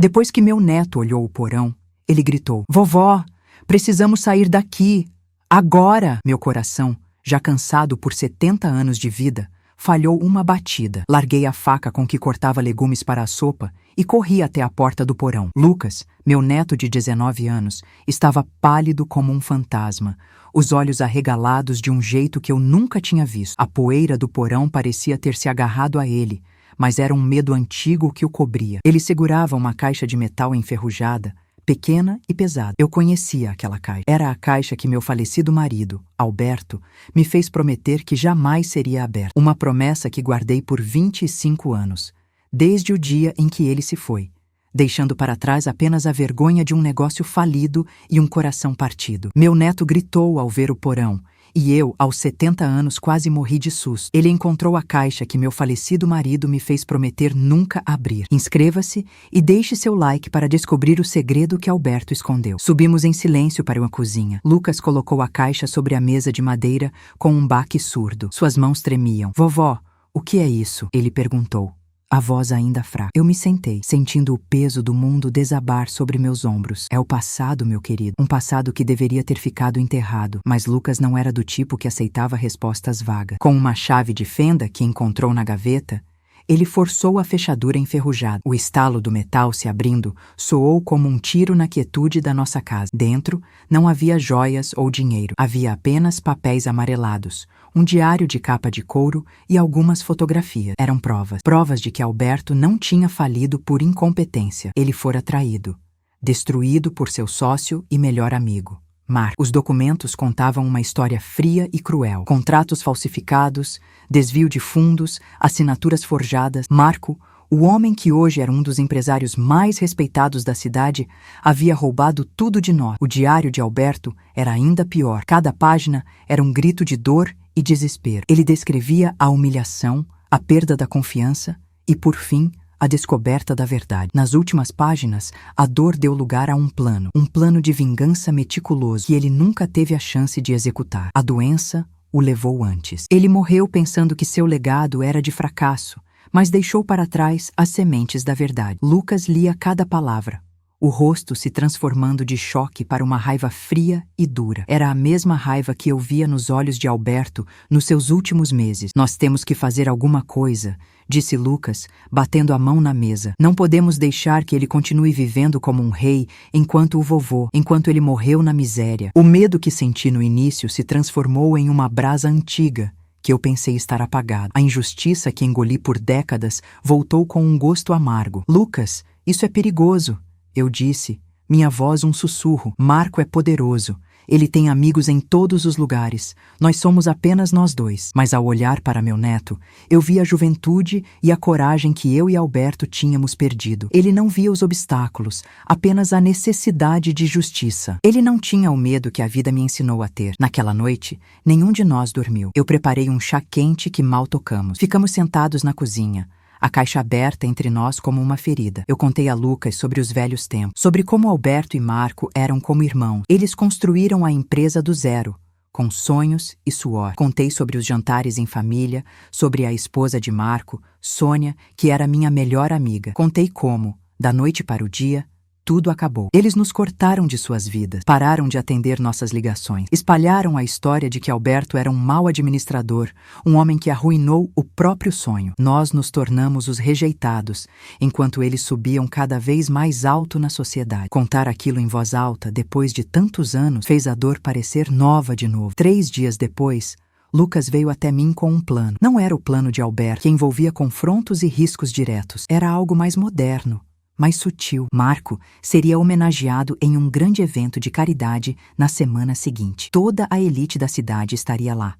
Depois que meu neto olhou o porão, ele gritou: "Vovó, precisamos sair daqui! Agora!" Meu coração, já cansado por 70 anos de vida, falhou uma batida. Larguei a faca com que cortava legumes para a sopa e corri até a porta do porão. Lucas, meu neto de 19 anos, estava pálido como um fantasma, os olhos arregalados de um jeito que eu nunca tinha visto. A poeira do porão parecia ter se agarrado a ele, mas era um medo antigo que o cobria. Ele segurava uma caixa de metal enferrujada, pequena e pesada. Eu conhecia aquela caixa. Era a caixa que meu falecido marido, Alberto, me fez prometer que jamais seria aberta. Uma promessa que guardei por 25 anos, desde o dia em que ele se foi, deixando para trás apenas a vergonha de um negócio falido e um coração partido. Meu neto gritou ao ver o porão, e eu, aos 70 anos, quase morri de susto. Ele encontrou a caixa que meu falecido marido me fez prometer nunca abrir. Inscreva-se e deixe seu like para descobrir o segredo que Alberto escondeu. Subimos em silêncio para uma cozinha. Lucas colocou a caixa sobre a mesa de madeira com um baque surdo. Suas mãos tremiam. "Vovó, o que é isso?" ele perguntou, a voz ainda fraca. Eu me sentei, sentindo o peso do mundo desabar sobre meus ombros. É o passado, meu querido. Um passado que deveria ter ficado enterrado. Mas Lucas não era do tipo que aceitava respostas vagas. Com uma chave de fenda que encontrou na gaveta, ele forçou a fechadura enferrujada. O estalo do metal se abrindo soou como um tiro na quietude da nossa casa. Dentro, não havia joias ou dinheiro. Havia apenas papéis amarelados, um diário de capa de couro e algumas fotografias. Eram provas. Provas de que Alberto não tinha falido por incompetência. Ele fora traído, destruído por seu sócio e melhor amigo, Marco. Os documentos contavam uma história fria e cruel. Contratos falsificados, desvio de fundos, assinaturas forjadas. Marco, o homem que hoje era um dos empresários mais respeitados da cidade, havia roubado tudo de nós. O diário de Alberto era ainda pior. Cada página era um grito de dor e desespero. Ele descrevia a humilhação, a perda da confiança e, por fim, a descoberta da verdade. Nas últimas páginas, a dor deu lugar a um plano de vingança meticuloso que ele nunca teve a chance de executar. A doença o levou antes. Ele morreu pensando que seu legado era de fracasso, mas deixou para trás as sementes da verdade. Lucas lia cada palavra, o rosto se transformando de choque para uma raiva fria e dura. Era a mesma raiva que eu via nos olhos de Alberto nos seus últimos meses. "Nós temos que fazer alguma coisa", disse Lucas, batendo a mão na mesa. "Não podemos deixar que ele continue vivendo como um rei enquanto ele morreu na miséria." O medo que senti no início se transformou em uma brasa antiga que eu pensei estar apagada. A injustiça que engoli por décadas voltou com um gosto amargo. "Lucas, isso é perigoso", eu disse, minha voz um sussurro. "Marco é poderoso. Ele tem amigos em todos os lugares. Nós somos apenas nós dois." Mas ao olhar para meu neto, eu vi a juventude e a coragem que eu e Alberto tínhamos perdido. Ele não via os obstáculos, apenas a necessidade de justiça. Ele não tinha o medo que a vida me ensinou a ter. Naquela noite, nenhum de nós dormiu. Eu preparei um chá quente que mal tocamos. Ficamos sentados na cozinha, a caixa aberta entre nós como uma ferida. Eu contei a Lucas sobre os velhos tempos, sobre como Alberto e Marco eram como irmãos. Eles construíram a empresa do zero, com sonhos e suor. Contei sobre os jantares em família, sobre a esposa de Marco, Sônia, que era minha melhor amiga. Contei como, da noite para o dia, tudo acabou. Eles nos cortaram de suas vidas, pararam de atender nossas ligações, espalharam a história de que Alberto era um mau administrador, um homem que arruinou o próprio sonho. Nós nos tornamos os rejeitados, enquanto eles subiam cada vez mais alto na sociedade. Contar aquilo em voz alta, depois de tantos anos, fez a dor parecer nova de novo. 3 dias depois, Lucas veio até mim com um plano. Não era o plano de Alberto, que envolvia confrontos e riscos diretos. Era algo mais moderno, mais sutil. Marco seria homenageado em um grande evento de caridade na semana seguinte. Toda a elite da cidade estaria lá.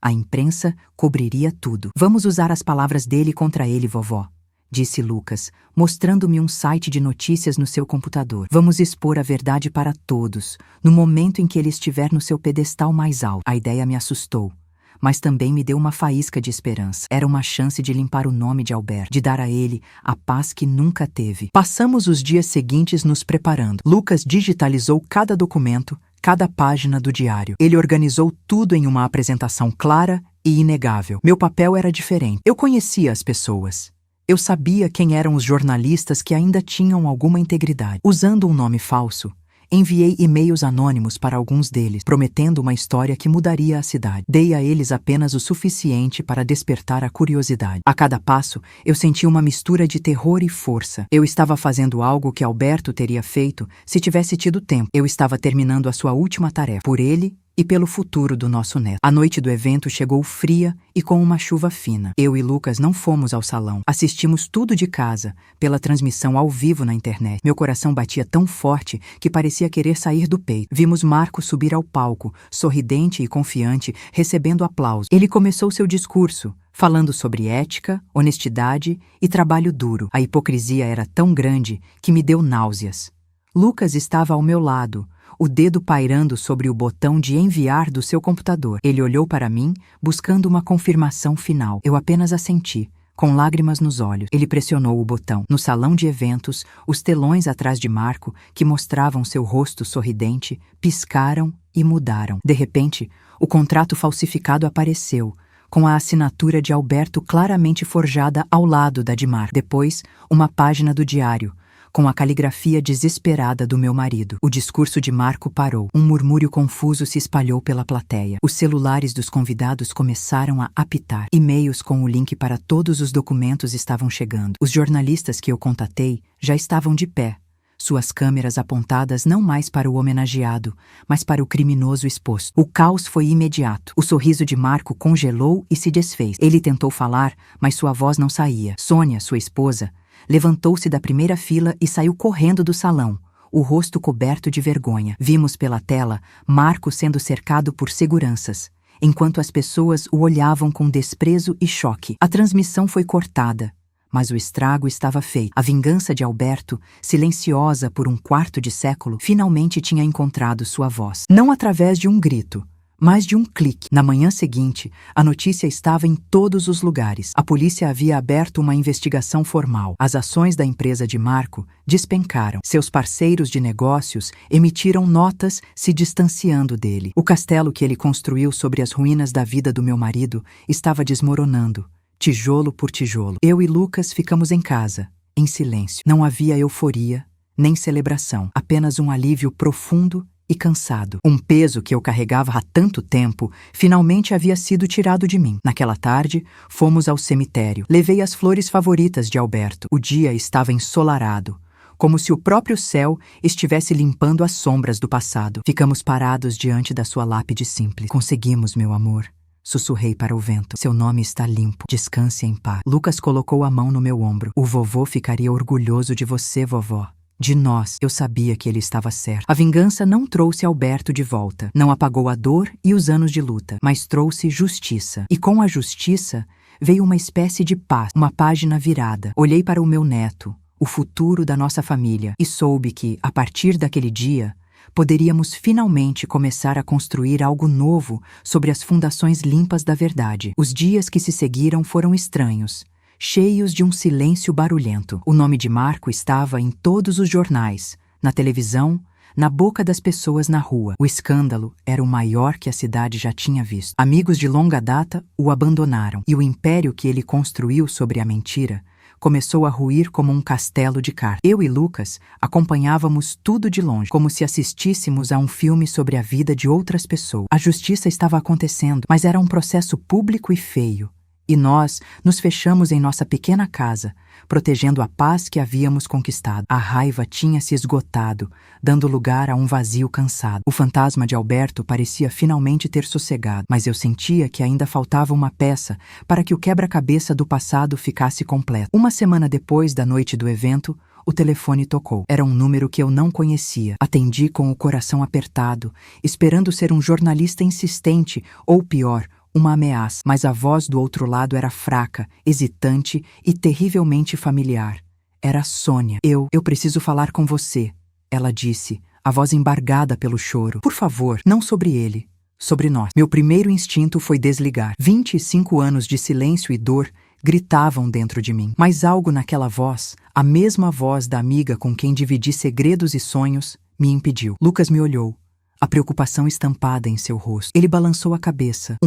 A imprensa cobriria tudo. "Vamos usar as palavras dele contra ele, vovó", disse Lucas, mostrando-me um site de notícias no seu computador. "Vamos expor a verdade para todos, no momento em que ele estiver no seu pedestal mais alto." A ideia me assustou, mas também me deu uma faísca de esperança. Era uma chance de limpar o nome de Alberto, de dar a ele a paz que nunca teve. Passamos os dias seguintes nos preparando. Lucas digitalizou cada documento, cada página do diário. Ele organizou tudo em uma apresentação clara e inegável. Meu papel era diferente. Eu conhecia as pessoas. Eu sabia quem eram os jornalistas que ainda tinham alguma integridade. Usando um nome falso, enviei e-mails anônimos para alguns deles, prometendo uma história que mudaria a cidade. Dei a eles apenas o suficiente para despertar a curiosidade. A cada passo, eu sentia uma mistura de terror e força. Eu estava fazendo algo que Alberto teria feito se tivesse tido tempo. Eu estava terminando a sua última tarefa, por ele e pelo futuro do nosso neto. A noite do evento chegou fria e com uma chuva fina. Eu e Lucas não fomos ao salão. Assistimos tudo de casa, pela transmissão ao vivo na internet. Meu coração batia tão forte que parecia querer sair do peito. Vimos Marco subir ao palco, sorridente e confiante, recebendo aplausos. Ele começou seu discurso, falando sobre ética, honestidade e trabalho duro. A hipocrisia era tão grande que me deu náuseas. Lucas estava ao meu lado, o dedo pairando sobre o botão de enviar do seu computador. Ele olhou para mim, buscando uma confirmação final. Eu apenas assenti, com lágrimas nos olhos. Ele pressionou o botão. No salão de eventos, os telões atrás de Marco, que mostravam seu rosto sorridente, piscaram e mudaram. De repente, o contrato falsificado apareceu, com a assinatura de Alberto claramente forjada ao lado da de Marco. Depois, uma página do diário, com a caligrafia desesperada do meu marido. O discurso de Marco parou. Um murmúrio confuso se espalhou pela plateia. Os celulares dos convidados começaram a apitar. E-mails com o link para todos os documentos estavam chegando. Os jornalistas que eu contatei já estavam de pé, suas câmeras apontadas não mais para o homenageado, mas para o criminoso exposto. O caos foi imediato. O sorriso de Marco congelou e se desfez. Ele tentou falar, mas sua voz não saía. Sônia, sua esposa, levantou-se da primeira fila e saiu correndo do salão, o rosto coberto de vergonha. Vimos pela tela Marco sendo cercado por seguranças, enquanto as pessoas o olhavam com desprezo e choque. A transmissão foi cortada, mas o estrago estava feito. A vingança de Alberto, silenciosa por um quarto de século, finalmente tinha encontrado sua voz. Não através de um grito, mas de um clique. Na manhã seguinte, a notícia estava em todos os lugares. A polícia havia aberto uma investigação formal. As ações da empresa de Marco despencaram. Seus parceiros de negócios emitiram notas se distanciando dele. O castelo que ele construiu sobre as ruínas da vida do meu marido estava desmoronando, tijolo por tijolo. Eu e Lucas ficamos em casa, em silêncio. Não havia euforia, nem celebração, apenas um alívio profundo e cansado. Um peso que eu carregava há tanto tempo finalmente havia sido tirado de mim. Naquela tarde, fomos ao cemitério. Levei as flores favoritas de Alberto. O dia estava ensolarado, como se o próprio céu estivesse limpando as sombras do passado. Ficamos parados diante da sua lápide simples. Conseguimos, meu amor. Sussurrei para o vento. Seu nome está limpo. Descanse em paz. Lucas colocou a mão no meu ombro. O vovô ficaria orgulhoso de você, vovó. De nós. Eu sabia que ele estava certo. A vingança não trouxe Alberto de volta. Não apagou a dor e os anos de luta, mas trouxe justiça. E com a justiça veio uma espécie de paz, uma página virada. Olhei para o meu neto, o futuro da nossa família, e soube que, a partir daquele dia, poderíamos finalmente começar a construir algo novo sobre as fundações limpas da verdade. Os dias que se seguiram foram estranhos, cheios de um silêncio barulhento. O nome de Marco estava em todos os jornais, na televisão, na boca das pessoas na rua. O escândalo era o maior que a cidade já tinha visto. Amigos de longa data o abandonaram, e o império que ele construiu sobre a mentira começou a ruir como um castelo de cartas. Eu e Lucas acompanhávamos tudo de longe, como se assistíssemos a um filme sobre a vida de outras pessoas. A justiça estava acontecendo, mas era um processo público e feio. E nós nos fechamos em nossa pequena casa, protegendo a paz que havíamos conquistado. A raiva tinha se esgotado, dando lugar a um vazio cansado. O fantasma de Alberto parecia finalmente ter sossegado, mas eu sentia que ainda faltava uma peça para que o quebra-cabeça do passado ficasse completo. Uma semana depois da noite do evento, o telefone tocou. Era um número que eu não conhecia. Atendi com o coração apertado, esperando ser um jornalista insistente, ou pior, uma ameaça, mas a voz do outro lado era fraca, hesitante e terrivelmente familiar. Era Sônia. Eu preciso falar com você, ela disse, a voz embargada pelo choro. Por favor, não sobre ele, sobre nós. Meu primeiro instinto foi desligar. 25 anos de silêncio e dor gritavam dentro de mim. Mas algo naquela voz, a mesma voz da amiga com quem dividi segredos e sonhos, me impediu. Lucas me olhou, a preocupação estampada em seu rosto. Ele balançou a cabeça.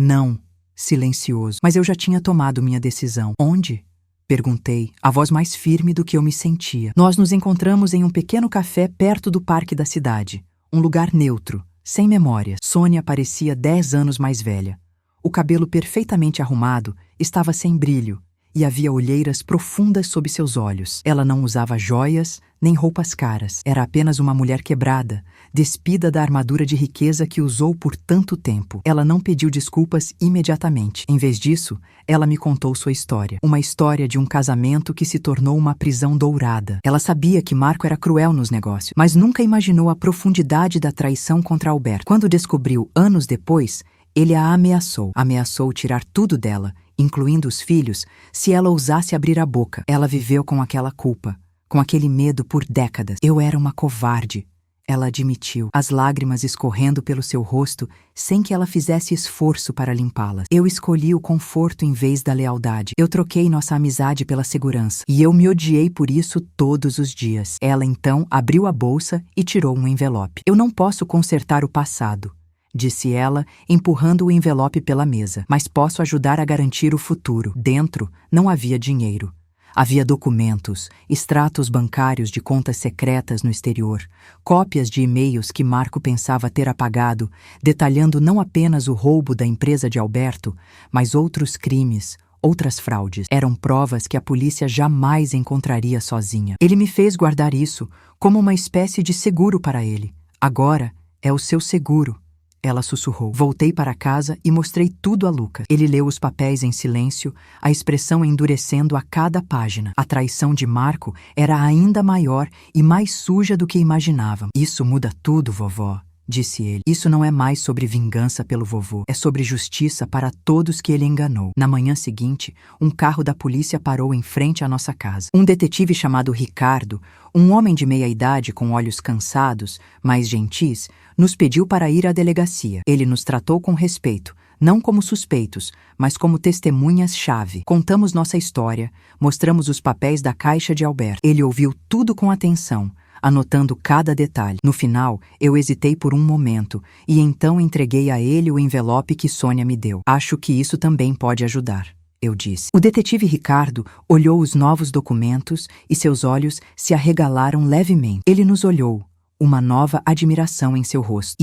Não, silencioso. Mas eu já tinha tomado minha decisão. Onde? Perguntei, a voz mais firme do que eu me sentia. Nós nos encontramos em um pequeno café perto do parque da cidade. Um lugar neutro, sem memórias. Sônia parecia 10 anos mais velha. O cabelo perfeitamente arrumado estava sem brilho e havia olheiras profundas sob seus olhos. Ela não usava joias nem roupas caras. Era apenas uma mulher quebrada, despida da armadura de riqueza que usou por tanto tempo. Ela não pediu desculpas imediatamente. Em vez disso, ela me contou sua história. Uma história de um casamento que se tornou uma prisão dourada. Ela sabia que Marco era cruel nos negócios, mas nunca imaginou a profundidade da traição contra Alberto. Quando descobriu, anos depois, ele a ameaçou. Ameaçou tirar tudo dela, incluindo os filhos, se ela ousasse abrir a boca. Ela viveu com aquela culpa, com aquele medo por décadas. Eu era uma covarde, ela admitiu, as lágrimas escorrendo pelo seu rosto sem que ela fizesse esforço para limpá-las. Eu escolhi o conforto em vez da lealdade. Eu troquei nossa amizade pela segurança. E eu me odiei por isso todos os dias. Ela então abriu a bolsa e tirou um envelope. Eu não posso consertar o passado, disse ela, empurrando o envelope pela mesa, mas posso ajudar a garantir o futuro. Dentro não havia dinheiro. Havia documentos, extratos bancários de contas secretas no exterior, cópias de e-mails que Marco pensava ter apagado, detalhando não apenas o roubo da empresa de Alberto, mas outros crimes, outras fraudes. Eram provas que a polícia jamais encontraria sozinha. Ele me fez guardar isso como uma espécie de seguro para ele. Agora é o seu seguro. Ela sussurrou. Voltei para casa e mostrei tudo a Lucas. Ele leu os papéis em silêncio, a expressão endurecendo a cada página. A traição de Marco era ainda maior e mais suja do que imaginávamos. Isso muda tudo, vovó, disse ele. Isso não é mais sobre vingança pelo vovô. É sobre justiça para todos que ele enganou. Na manhã seguinte, um carro da polícia parou em frente à nossa casa. Um detetive chamado Ricardo, um homem de meia-idade com olhos cansados, mas gentis, nos pediu para ir à delegacia. Ele nos tratou com respeito, não como suspeitos, mas como testemunhas-chave. Contamos nossa história, mostramos os papéis da caixa de Alberto. Ele ouviu tudo com atenção, anotando cada detalhe. No final, eu hesitei por um momento e então entreguei a ele o envelope que Sônia me deu. Acho que isso também pode ajudar, eu disse. O detetive Ricardo olhou os novos documentos e seus olhos se arregalaram levemente. Ele nos olhou, uma nova admiração em seu rosto.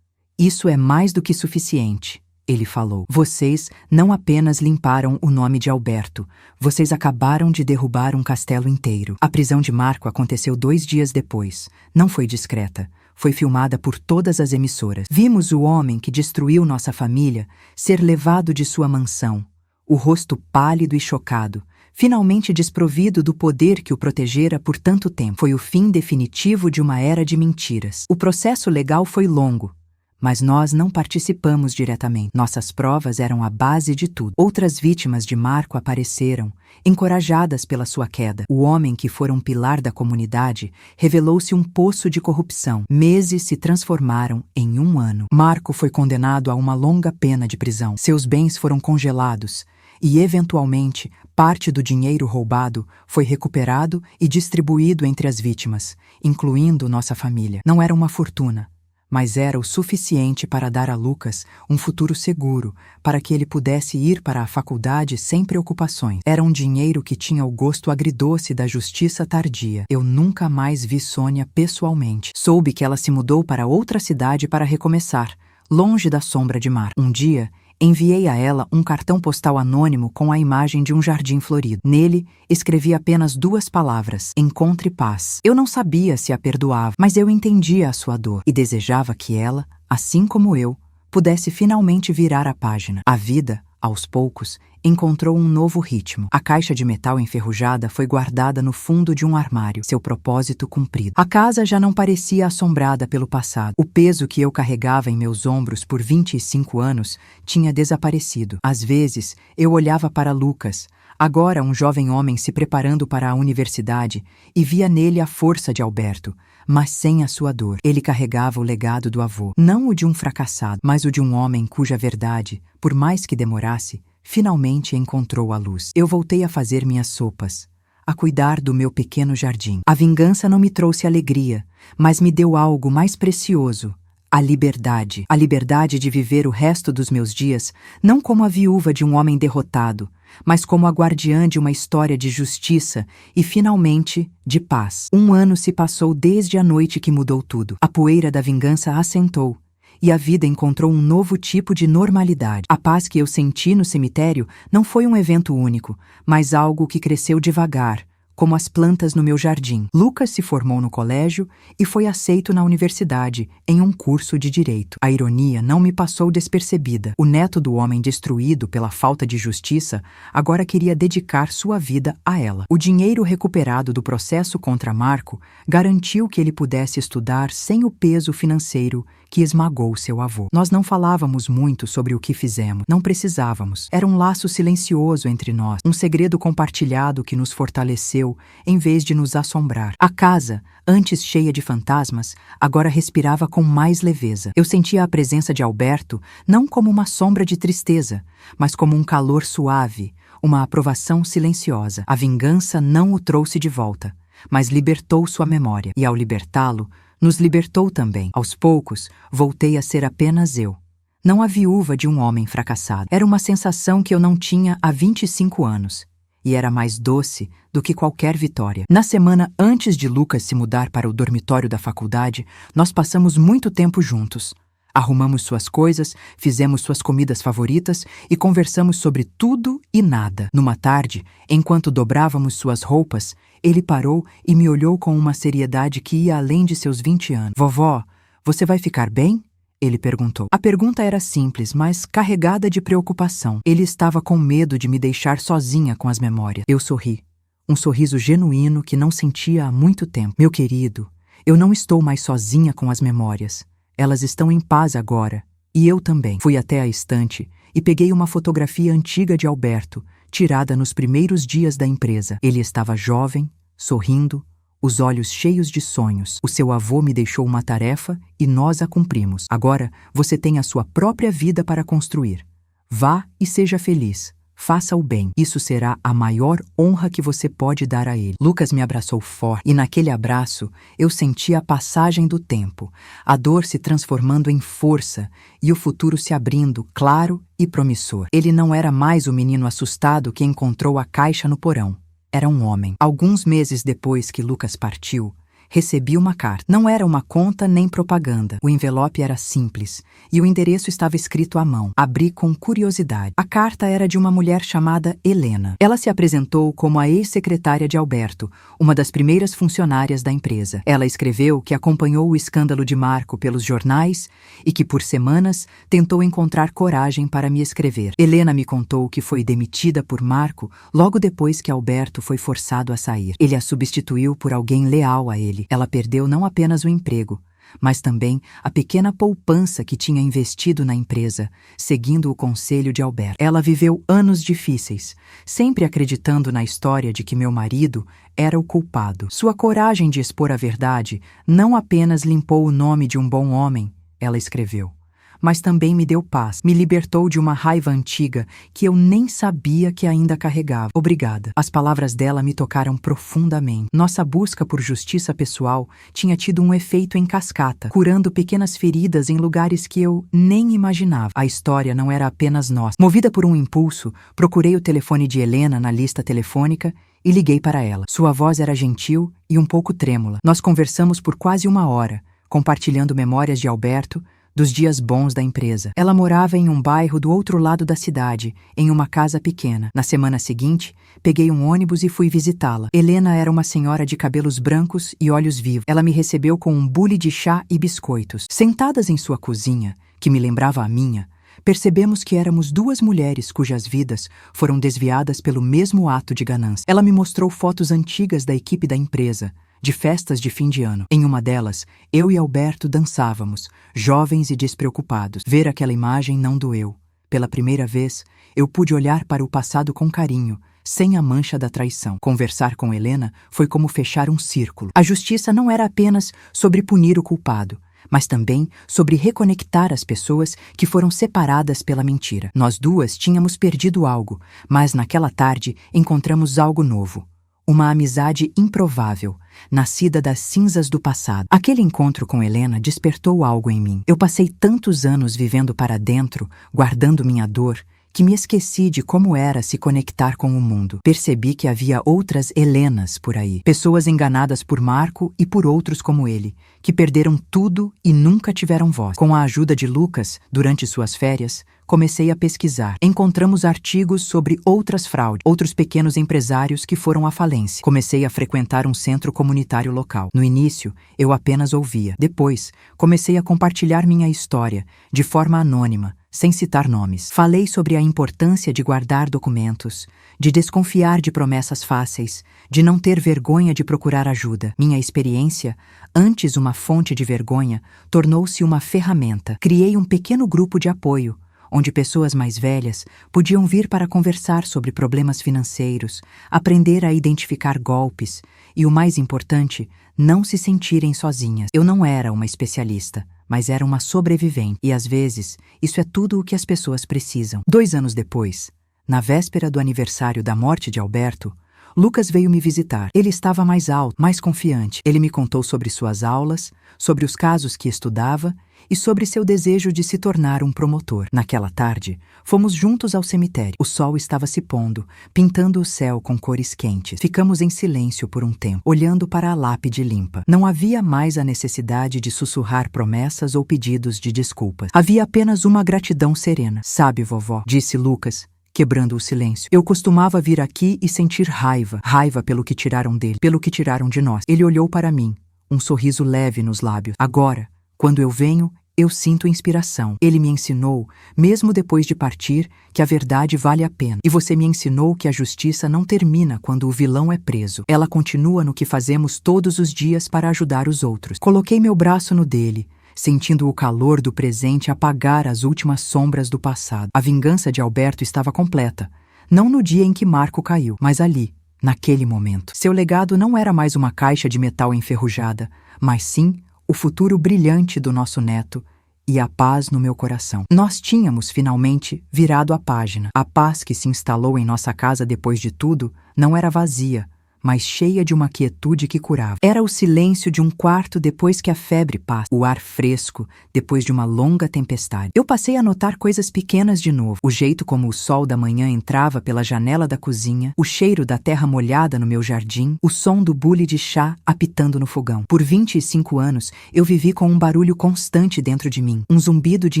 Isso é mais do que suficiente, ele falou. Vocês não apenas limparam o nome de Alberto, vocês acabaram de derrubar um castelo inteiro. A prisão de Marco aconteceu 2 dias depois. Não foi discreta. Foi filmada por todas as emissoras. Vimos o homem que destruiu nossa família ser levado de sua mansão, o rosto pálido e chocado, finalmente desprovido do poder que o protegera por tanto tempo. Foi o fim definitivo de uma era de mentiras. O processo legal foi longo, mas nós não participamos diretamente. Nossas provas eram a base de tudo. Outras vítimas de Marco apareceram, encorajadas pela sua queda. O homem que fora um pilar da comunidade revelou-se um poço de corrupção. Meses se transformaram em 1 ano. Marco foi condenado a uma longa pena de prisão. Seus bens foram congelados e, eventualmente, parte do dinheiro roubado foi recuperado e distribuído entre as vítimas, incluindo nossa família. Não era uma fortuna, mas era o suficiente para dar a Lucas um futuro seguro, para que ele pudesse ir para a faculdade sem preocupações. Era um dinheiro que tinha o gosto agridoce da justiça tardia. Eu nunca mais vi Sônia pessoalmente. Soube que ela se mudou para outra cidade para recomeçar, longe da sombra de Marco. Um dia, enviei a ela um cartão postal anônimo com a imagem de um jardim florido. Nele, escrevi apenas 2 palavras: encontre paz. Eu não sabia se a perdoava, mas eu entendia a sua dor e desejava que ela, assim como eu, pudesse finalmente virar a página. A vida, aos poucos, encontrou um novo ritmo. A caixa de metal enferrujada foi guardada no fundo de um armário, seu propósito cumprido. A casa já não parecia assombrada pelo passado. O peso que eu carregava em meus ombros por 25 anos tinha desaparecido. Às vezes, eu olhava para Lucas, agora um jovem homem se preparando para a universidade, e via nele a força de Alberto, mas sem a sua dor. Ele carregava o legado do avô, não o de um fracassado, mas o de um homem cuja verdade, por mais que demorasse, finalmente encontrou a luz. Eu voltei a fazer minhas sopas, a cuidar do meu pequeno jardim. A vingança não me trouxe alegria, mas me deu algo mais precioso: A liberdade de viver o resto dos meus dias não como a viúva de um homem derrotado, mas como a guardiã de uma história de justiça e, finalmente, de paz. 1 ano se passou desde a noite que mudou tudo. A poeira da vingança assentou, e a vida encontrou um novo tipo de normalidade. A paz que eu senti no cemitério não foi um evento único, mas algo que cresceu devagar, como as plantas no meu jardim. Lucas se formou no colégio e foi aceito na universidade, em um curso de direito. A ironia não me passou despercebida. O neto do homem destruído pela falta de justiça agora queria dedicar sua vida a ela. O dinheiro recuperado do processo contra Marco garantiu que ele pudesse estudar sem o peso financeiro que esmagou seu avô. Nós não falávamos muito sobre o que fizemos. Não precisávamos. Era um laço silencioso entre nós, um segredo compartilhado que nos fortaleceu em vez de nos assombrar. A casa, antes cheia de fantasmas, agora respirava com mais leveza. Eu sentia a presença de Alberto não como uma sombra de tristeza, mas como um calor suave, uma aprovação silenciosa. A vingança não o trouxe de volta, mas libertou sua memória. E ao libertá-lo, nos libertou também. Aos poucos, voltei a ser apenas eu. Não a viúva de um homem fracassado. Era uma sensação que eu não tinha há 25 anos. E era mais doce do que qualquer vitória. Na semana antes de Lucas se mudar para o dormitório da faculdade, nós passamos muito tempo juntos. Arrumamos suas coisas, fizemos suas comidas favoritas e conversamos sobre tudo e nada. Numa tarde, enquanto dobrávamos suas roupas, ele parou e me olhou com uma seriedade que ia além de seus 20 anos. Vovó, você vai ficar bem? Ele perguntou. A pergunta era simples, mas carregada de preocupação. Ele estava com medo de me deixar sozinha com as memórias. Eu sorri. Um sorriso genuíno que não sentia há muito tempo. Meu querido, eu não estou mais sozinha com as memórias. Elas estão em paz agora. E eu também. Fui até a estante e peguei uma fotografia antiga de Alberto, tirada nos primeiros dias da empresa. Ele estava jovem, sorrindo, os olhos cheios de sonhos. O seu avô me deixou uma tarefa e nós a cumprimos. Agora você tem a sua própria vida para construir. Vá e seja feliz. Faça o bem. Isso será a maior honra que você pode dar a ele. Lucas me abraçou forte e naquele abraço eu senti a passagem do tempo, a dor se transformando em força e o futuro se abrindo, claro e promissor. Ele não era mais o menino assustado que encontrou a caixa no porão. Era um homem. Alguns meses depois que Lucas partiu, recebi uma carta. Não era uma conta nem propaganda. O envelope era simples e o endereço estava escrito à mão. Abri com curiosidade. A carta era de uma mulher chamada Helena. Ela se apresentou como a ex-secretária de Alberto, uma das primeiras funcionárias da empresa. Ela escreveu que acompanhou o escândalo de Marco pelos jornais e que por semanas tentou encontrar coragem para me escrever. Helena me contou que foi demitida por Marco logo depois que Alberto foi forçado a sair. Ele a substituiu por alguém leal a ele. Ela perdeu não apenas o emprego, mas também a pequena poupança que tinha investido na empresa, seguindo o conselho de Alberto. Ela viveu anos difíceis, sempre acreditando na história de que meu marido era o culpado. Sua coragem de expor a verdade não apenas limpou o nome de um bom homem, ela escreveu, mas também me deu paz, me libertou de uma raiva antiga que eu nem sabia que ainda carregava. Obrigada. As palavras dela me tocaram profundamente. Nossa busca por justiça pessoal tinha tido um efeito em cascata, curando pequenas feridas em lugares que eu nem imaginava. A história não era apenas nossa. Movida por um impulso, procurei o telefone de Helena na lista telefônica e liguei para ela. Sua voz era gentil e um pouco trêmula. Nós conversamos por quase 1 hora, compartilhando memórias de Alberto, dos dias bons da empresa. Ela morava em um bairro do outro lado da cidade, em uma casa pequena. Na semana seguinte, peguei um ônibus e fui visitá-la. Helena era uma senhora de cabelos brancos e olhos vivos. Ela me recebeu com um bule de chá e biscoitos. Sentadas em sua cozinha, que me lembrava a minha, percebemos que éramos duas mulheres cujas vidas foram desviadas pelo mesmo ato de ganância. Ela me mostrou fotos antigas da equipe da empresa, de festas de fim de ano. Em uma delas, eu e Alberto dançávamos, jovens e despreocupados. Ver aquela imagem não doeu. Pela primeira vez, eu pude olhar para o passado com carinho, sem a mancha da traição. Conversar com Helena foi como fechar um círculo. A justiça não era apenas sobre punir o culpado, mas também sobre reconectar as pessoas que foram separadas pela mentira. Nós duas tínhamos perdido algo, mas naquela tarde encontramos algo novo. Uma amizade improvável, nascida das cinzas do passado. Aquele encontro com Helena despertou algo em mim. Eu passei tantos anos vivendo para dentro, guardando minha dor, que me esqueci de como era se conectar com o mundo. Percebi que havia outras Helenas por aí. Pessoas enganadas por Marco e por outros como ele, que perderam tudo e nunca tiveram voz. Com a ajuda de Lucas, durante suas férias, comecei a pesquisar. Encontramos artigos sobre outras fraudes, outros pequenos empresários que foram à falência. Comecei a frequentar um centro comunitário local. No início, eu apenas ouvia. Depois, comecei a compartilhar minha história, de forma anônima, sem citar nomes. Falei sobre a importância de guardar documentos, de desconfiar de promessas fáceis, de não ter vergonha de procurar ajuda. Minha experiência, antes uma fonte de vergonha, tornou-se uma ferramenta. Criei um pequeno grupo de apoio, onde pessoas mais velhas podiam vir para conversar sobre problemas financeiros, aprender a identificar golpes e, o mais importante, não se sentirem sozinhas. Eu não era uma especialista, mas era uma sobrevivente, e às vezes isso é tudo o que as pessoas precisam. 2 anos depois, na véspera do aniversário da morte de Alberto, Lucas veio me visitar. Ele estava mais alto, mais confiante. Ele me contou sobre suas aulas, sobre os casos que estudava e sobre seu desejo de se tornar um promotor. Naquela tarde, fomos juntos ao cemitério. O sol estava se pondo, pintando o céu com cores quentes. Ficamos em silêncio por um tempo, olhando para a lápide limpa. Não havia mais a necessidade de sussurrar promessas ou pedidos de desculpas. Havia apenas uma gratidão serena. Sabe, vovó, disse Lucas, quebrando o silêncio. Eu costumava vir aqui e sentir raiva. Raiva pelo que tiraram dele, pelo que tiraram de nós. Ele olhou para mim, um sorriso leve nos lábios. Agora, quando eu venho, eu sinto inspiração. Ele me ensinou, mesmo depois de partir, que a verdade vale a pena. E você me ensinou que a justiça não termina quando o vilão é preso. Ela continua no que fazemos todos os dias para ajudar os outros. Coloquei meu braço no dele, sentindo o calor do presente apagar as últimas sombras do passado. A vingança de Alberto estava completa, não no dia em que Marco caiu, mas ali, naquele momento. Seu legado não era mais uma caixa de metal enferrujada, mas sim o futuro brilhante do nosso neto e a paz no meu coração. Nós tínhamos, finalmente, virado a página. A paz que se instalou em nossa casa depois de tudo não era vazia, mas cheia de uma quietude que curava. Era o silêncio de um quarto depois que a febre passa, o ar fresco depois de uma longa tempestade. Eu passei a notar coisas pequenas de novo. O jeito como o sol da manhã entrava pela janela da cozinha, o cheiro da terra molhada no meu jardim, o som do bule de chá apitando no fogão. Por 25 anos, eu vivi com um barulho constante dentro de mim, um zumbido de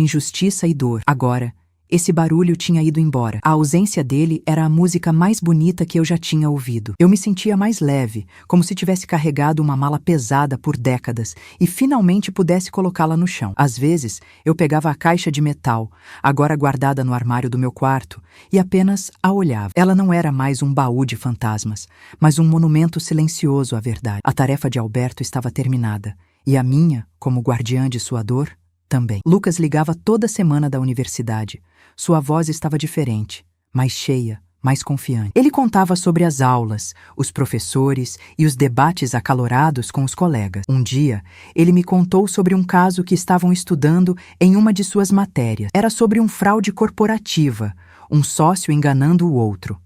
injustiça e dor. Agora, esse barulho tinha ido embora. A ausência dele era a música mais bonita que eu já tinha ouvido. Eu me sentia mais leve, como se tivesse carregado uma mala pesada por décadas e finalmente pudesse colocá-la no chão. Às vezes, eu pegava a caixa de metal, agora guardada no armário do meu quarto, e apenas a olhava. Ela não era mais um baú de fantasmas, mas um monumento silencioso à verdade. A tarefa de Alberto estava terminada, e a minha, como guardiã de sua dor, também. Lucas ligava toda semana da universidade. Sua voz estava diferente, mais cheia, mais confiante. Ele contava sobre as aulas, os professores e os debates acalorados com os colegas. Um dia, ele me contou sobre um caso que estavam estudando em uma de suas matérias. Era sobre um fraude corporativa, um sócio enganando o outro.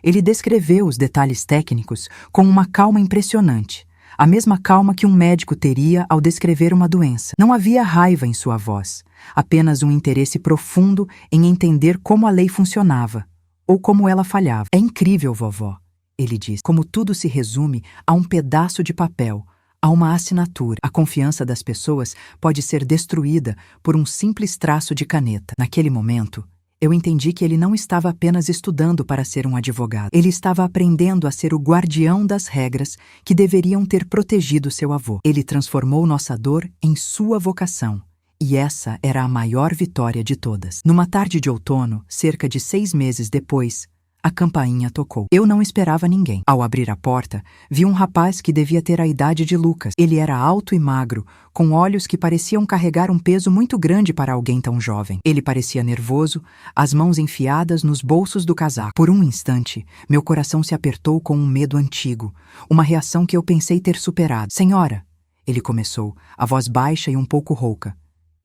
Ele descreveu os detalhes técnicos com uma calma impressionante. A mesma calma que um médico teria ao descrever uma doença. Não havia raiva em sua voz, apenas um interesse profundo em entender como a lei funcionava, ou como ela falhava. É incrível, vovó, ele disse, como tudo se resume a um pedaço de papel, a uma assinatura. A confiança das pessoas pode ser destruída por um simples traço de caneta. Naquele momento, eu entendi que ele não estava apenas estudando para ser um advogado. Ele estava aprendendo a ser o guardião das regras que deveriam ter protegido seu avô. Ele transformou nossa dor em sua vocação. E essa era a maior vitória de todas. Numa tarde de outono, cerca de 6 meses depois, a campainha tocou. Eu não esperava ninguém. Ao abrir a porta, vi um rapaz que devia ter a idade de Lucas. Ele era alto e magro, com olhos que pareciam carregar um peso muito grande para alguém tão jovem. Ele parecia nervoso, as mãos enfiadas nos bolsos do casaco. Por um instante, meu coração se apertou com um medo antigo, uma reação que eu pensei ter superado. Senhora, ele começou, a voz baixa e um pouco rouca.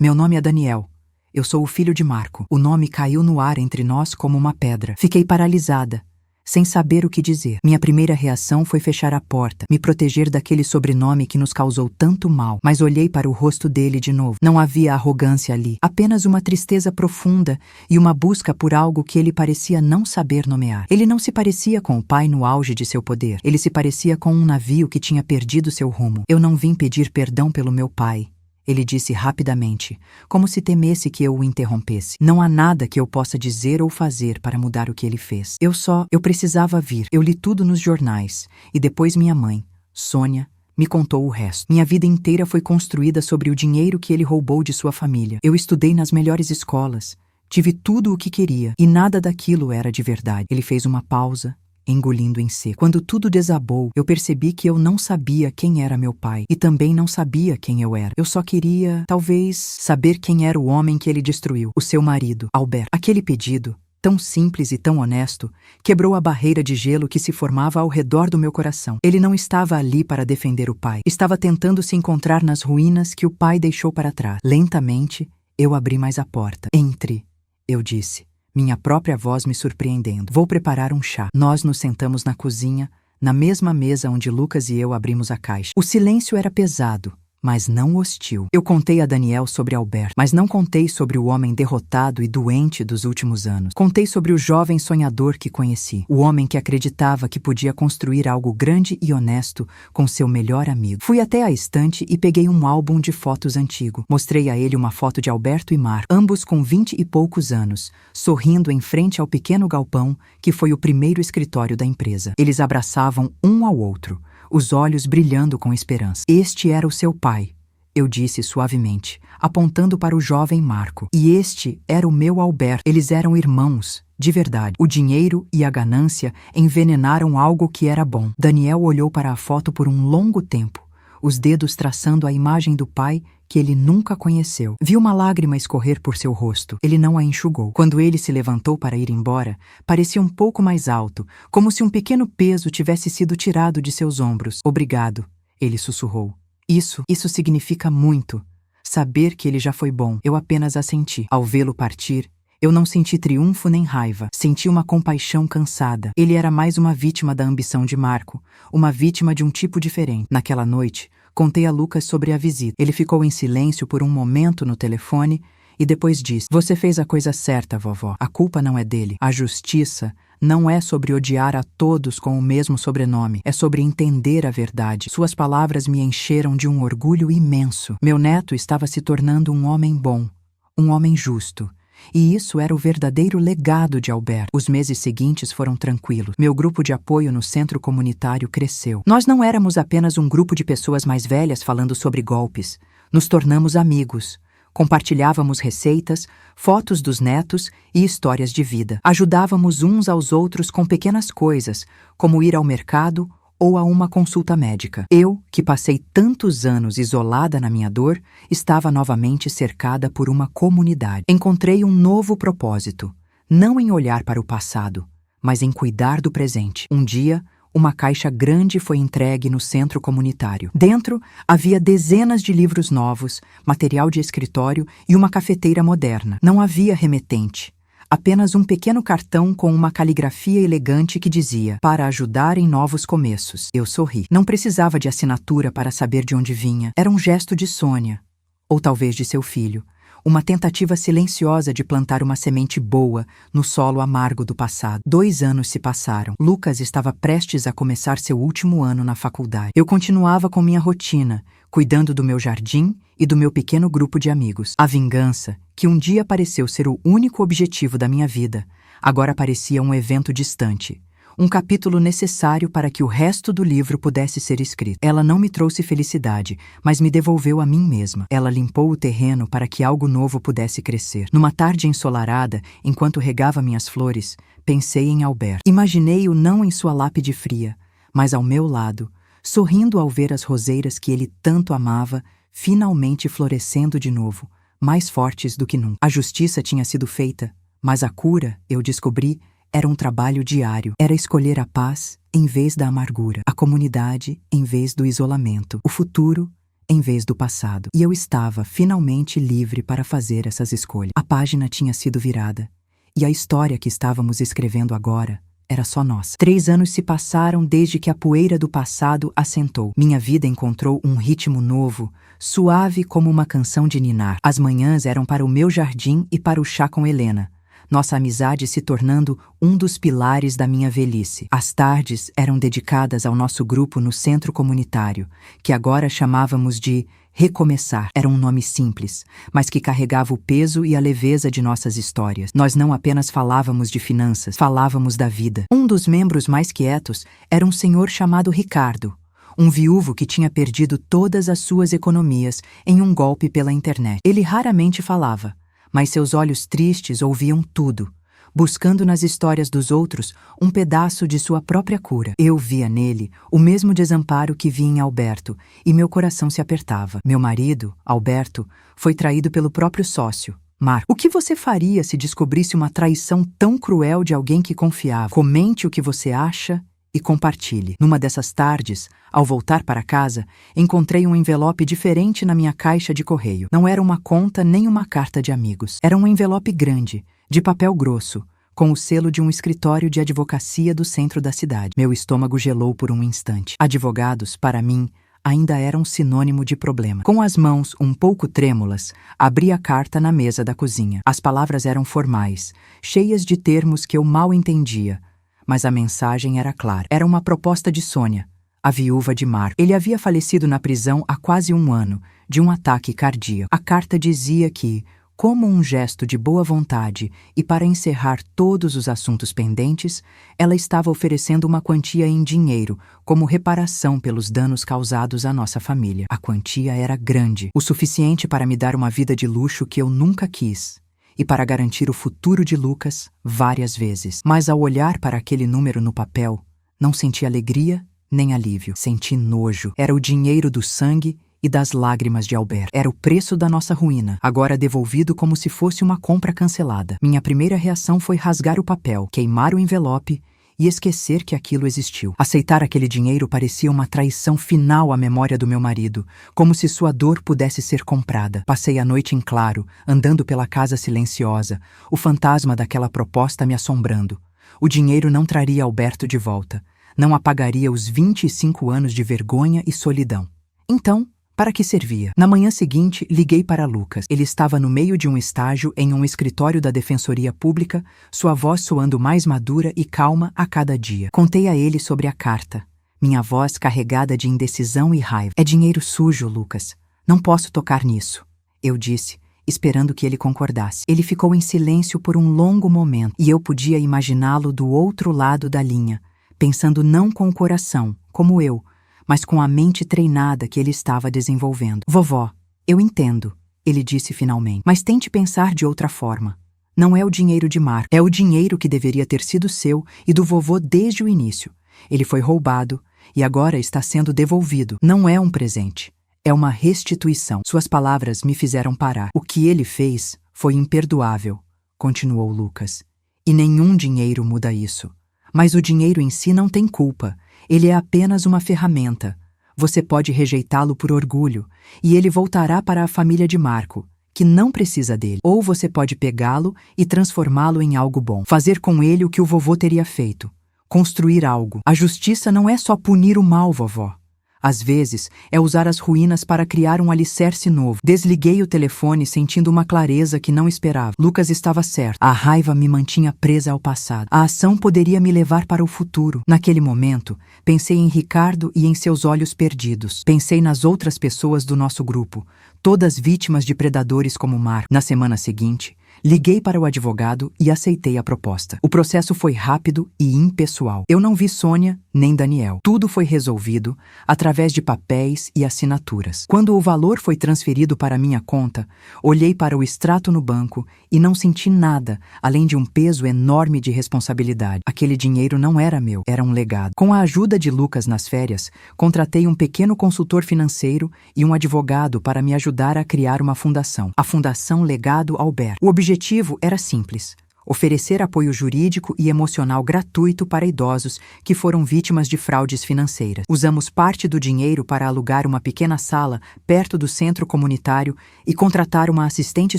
Meu nome é Daniel. Eu sou o filho de Marco. O nome caiu no ar entre nós como uma pedra. Fiquei paralisada, sem saber o que dizer. Minha primeira reação foi fechar a porta, me proteger daquele sobrenome que nos causou tanto mal, mas olhei para o rosto dele de novo. Não havia arrogância ali, apenas uma tristeza profunda e uma busca por algo que ele parecia não saber nomear. Ele não se parecia com o pai no auge de seu poder. Ele se parecia com um navio que tinha perdido seu rumo. Eu não vim pedir perdão pelo meu pai, ele disse rapidamente, como se temesse que eu o interrompesse. Não há nada que eu possa dizer ou fazer para mudar o que ele fez. Eu precisava vir. Eu li tudo nos jornais. E depois minha mãe, Sônia, me contou o resto. Minha vida inteira foi construída sobre o dinheiro que ele roubou de sua família. Eu estudei nas melhores escolas. Tive tudo o que queria. E nada daquilo era de verdade. Ele fez uma pausa, engolindo em seco. Quando tudo desabou, eu percebi que eu não sabia quem era meu pai e também não sabia quem eu era. Eu só queria, talvez, saber quem era o homem que ele destruiu, o seu marido, Albert. Aquele pedido, tão simples e tão honesto, quebrou a barreira de gelo que se formava ao redor do meu coração. Ele não estava ali para defender o pai. Estava tentando se encontrar nas ruínas que o pai deixou para trás. Lentamente, eu abri mais a porta. Entre, eu disse, minha própria voz me surpreendendo. Vou preparar um chá. Nós nos sentamos na cozinha, na mesma mesa onde Lucas e eu abrimos a caixa. O silêncio era pesado, mas não hostil. Eu contei a Daniel sobre Albert, mas não contei sobre o homem derrotado e doente dos últimos anos. Contei sobre o jovem sonhador que conheci, o homem que acreditava que podia construir algo grande e honesto com seu melhor amigo. Fui até a estante e peguei um álbum de fotos antigo. Mostrei a ele uma foto de Alberto e Marco, ambos com 20 e poucos anos, sorrindo em frente ao pequeno galpão que foi o primeiro escritório da empresa. Eles abraçavam um ao outro, os olhos brilhando com esperança. Este era o seu pai, eu disse suavemente, apontando para o jovem Marco. E este era o meu Albert. Eles eram irmãos, de verdade. O dinheiro e a ganância envenenaram algo que era bom. Daniel olhou para a foto por um longo tempo, os dedos traçando a imagem do pai que ele nunca conheceu. Vi uma lágrima escorrer por seu rosto. Ele não a enxugou. Quando ele se levantou para ir embora, parecia um pouco mais alto, como se um pequeno peso tivesse sido tirado de seus ombros. Obrigado, ele sussurrou. Isso significa muito. Saber que ele já foi bom. Eu apenas assenti. Ao vê-lo partir, eu não senti triunfo nem raiva. Senti uma compaixão cansada. Ele era mais uma vítima da ambição de Marco, uma vítima de um tipo diferente. Naquela noite, contei a Lucas sobre a visita. Ele ficou em silêncio por um momento no telefone e depois disse: "Você fez a coisa certa, vovó. A culpa não é dele. A justiça não é sobre odiar a todos com o mesmo sobrenome. É sobre entender a verdade." Suas palavras me encheram de um orgulho imenso. Meu neto estava se tornando um homem bom, um homem justo. E isso era o verdadeiro legado de Albert. Os meses seguintes foram tranquilos. Meu grupo de apoio no centro comunitário cresceu. Nós não éramos apenas um grupo de pessoas mais velhas falando sobre golpes. Nos tornamos amigos. Compartilhávamos receitas, fotos dos netos e histórias de vida. Ajudávamos uns aos outros com pequenas coisas, como ir ao mercado ou a uma consulta médica. Eu, que passei tantos anos isolada na minha dor, estava novamente cercada por uma comunidade. Encontrei um novo propósito, não em olhar para o passado, mas em cuidar do presente. Um dia, uma caixa grande foi entregue no centro comunitário. Dentro, havia dezenas de livros novos, material de escritório e uma cafeteira moderna. Não havia remetente. Apenas um pequeno cartão com uma caligrafia elegante que dizia: "Para ajudar em novos começos." Eu sorri. Não precisava de assinatura para saber de onde vinha. Era um gesto de Sônia, ou talvez de seu filho. Uma tentativa silenciosa de plantar uma semente boa no solo amargo do passado. 2 anos se passaram. Lucas estava prestes a começar seu último ano na faculdade. Eu continuava com minha rotina, cuidando do meu jardim e do meu pequeno grupo de amigos. A vingança, que um dia pareceu ser o único objetivo da minha vida, agora parecia um evento distante. Um capítulo necessário para que o resto do livro pudesse ser escrito. Ela não me trouxe felicidade, mas me devolveu a mim mesma. Ela limpou o terreno para que algo novo pudesse crescer. Numa tarde ensolarada, enquanto regava minhas flores, pensei em Albert. Imaginei-o não em sua lápide fria, mas ao meu lado, sorrindo ao ver as roseiras que ele tanto amava, finalmente florescendo de novo, mais fortes do que nunca. A justiça tinha sido feita, mas a cura, eu descobri, era um trabalho diário. Era escolher a paz em vez da amargura, a comunidade em vez do isolamento, o futuro em vez do passado. E eu estava finalmente livre para fazer essas escolhas. A página tinha sido virada, e a história que estávamos escrevendo agora era só nossa. 3 anos se passaram desde que a poeira do passado assentou. Minha vida encontrou um ritmo novo, suave como uma canção de ninar. As manhãs eram para o meu jardim e para o chá com Helena, nossa amizade se tornando um dos pilares da minha velhice. As tardes eram dedicadas ao nosso grupo no centro comunitário, que agora chamávamos de Recomeçar. Era um nome simples, mas que carregava o peso e a leveza de nossas histórias. Nós não apenas falávamos de finanças, falávamos da vida. Um dos membros mais quietos era um senhor chamado Ricardo, um viúvo que tinha perdido todas as suas economias em um golpe pela internet. Ele raramente falava, mas seus olhos tristes ouviam tudo, buscando nas histórias dos outros um pedaço de sua própria cura. Eu via nele o mesmo desamparo que vi em Alberto, e meu coração se apertava. Meu marido, Alberto, foi traído pelo próprio sócio, Marco. O que você faria se descobrisse uma traição tão cruel de alguém que confiava? Comente o que você acha e compartilhe. Numa dessas tardes, ao voltar para casa, encontrei um envelope diferente na minha caixa de correio. Não era uma conta nem uma carta de amigos. Era um envelope grande, de papel grosso, com o selo de um escritório de advocacia do centro da cidade. Meu estômago gelou por um instante. Advogados, para mim, ainda eram sinônimo de problema. Com as mãos um pouco trêmulas, abri a carta na mesa da cozinha. As palavras eram formais, cheias de termos que eu mal entendia, mas a mensagem era clara. Era uma proposta de Sônia, a viúva de Marco. Ele havia falecido na prisão há quase 1 ano, de um ataque cardíaco. A carta dizia que, como um gesto de boa vontade e para encerrar todos os assuntos pendentes, ela estava oferecendo uma quantia em dinheiro como reparação pelos danos causados à nossa família. A quantia era grande, o suficiente para me dar uma vida de luxo que eu nunca quis e para garantir o futuro de Lucas várias vezes. Mas ao olhar para aquele número no papel, não senti alegria nem alívio. Senti nojo. Era o dinheiro do sangue e das lágrimas de Alberto. Era o preço da nossa ruína, agora devolvido como se fosse uma compra cancelada. Minha primeira reação foi rasgar o papel, queimar o envelope e esquecer que aquilo existiu. Aceitar aquele dinheiro parecia uma traição final à memória do meu marido, como se sua dor pudesse ser comprada. Passei a noite em claro, andando pela casa silenciosa, o fantasma daquela proposta me assombrando. O dinheiro não traria Alberto de volta, não apagaria os 25 anos de vergonha e solidão. Então, para que servia? Na manhã seguinte, liguei para Lucas. Ele estava no meio de um estágio em um escritório da Defensoria Pública, sua voz soando mais madura e calma a cada dia. Contei a ele sobre a carta, minha voz carregada de indecisão e raiva. É dinheiro sujo, Lucas. Não posso tocar nisso, eu disse, esperando que ele concordasse. Ele ficou em silêncio por um longo momento, e eu podia imaginá-lo do outro lado da linha, pensando não com o coração, como eu, mas com a mente treinada que ele estava desenvolvendo. Vovó, eu entendo, ele disse finalmente, mas tente pensar de outra forma. Não é o dinheiro de Marco, é o dinheiro que deveria ter sido seu e do vovô desde o início. Ele foi roubado e agora está sendo devolvido. Não é um presente, é uma restituição. Suas palavras me fizeram parar. O que ele fez foi imperdoável, continuou Lucas, e nenhum dinheiro muda isso. Mas o dinheiro em si não tem culpa. Ele é apenas uma ferramenta. Você pode rejeitá-lo por orgulho, e ele voltará para a família de Marco, que não precisa dele. Ou você pode pegá-lo e transformá-lo em algo bom. Fazer com ele o que o vovô teria feito. Construir algo. A justiça não é só punir o mal, vovó. Às vezes, é usar as ruínas para criar um alicerce novo. Desliguei o telefone sentindo uma clareza que não esperava. Lucas estava certo. A raiva me mantinha presa ao passado. A ação poderia me levar para o futuro. Naquele momento, pensei em Ricardo e em seus olhos perdidos. Pensei nas outras pessoas do nosso grupo, todas vítimas de predadores como Marco. Na semana seguinte, liguei para o advogado e aceitei a proposta. O processo foi rápido e impessoal. Eu não vi Sônia nem Daniel. Tudo foi resolvido através de papéis e assinaturas. Quando o valor foi transferido para minha conta, olhei para o extrato no banco e não senti nada, além de um peso enorme de responsabilidade. Aquele dinheiro não era meu, era um legado. Com a ajuda de Lucas nas férias, contratei um pequeno consultor financeiro e um advogado para me ajudar a criar uma fundação. A Fundação Legado Alberto. O objetivo era simples: oferecer apoio jurídico e emocional gratuito para idosos que foram vítimas de fraudes financeiras. Usamos parte do dinheiro para alugar uma pequena sala perto do centro comunitário e contratar uma assistente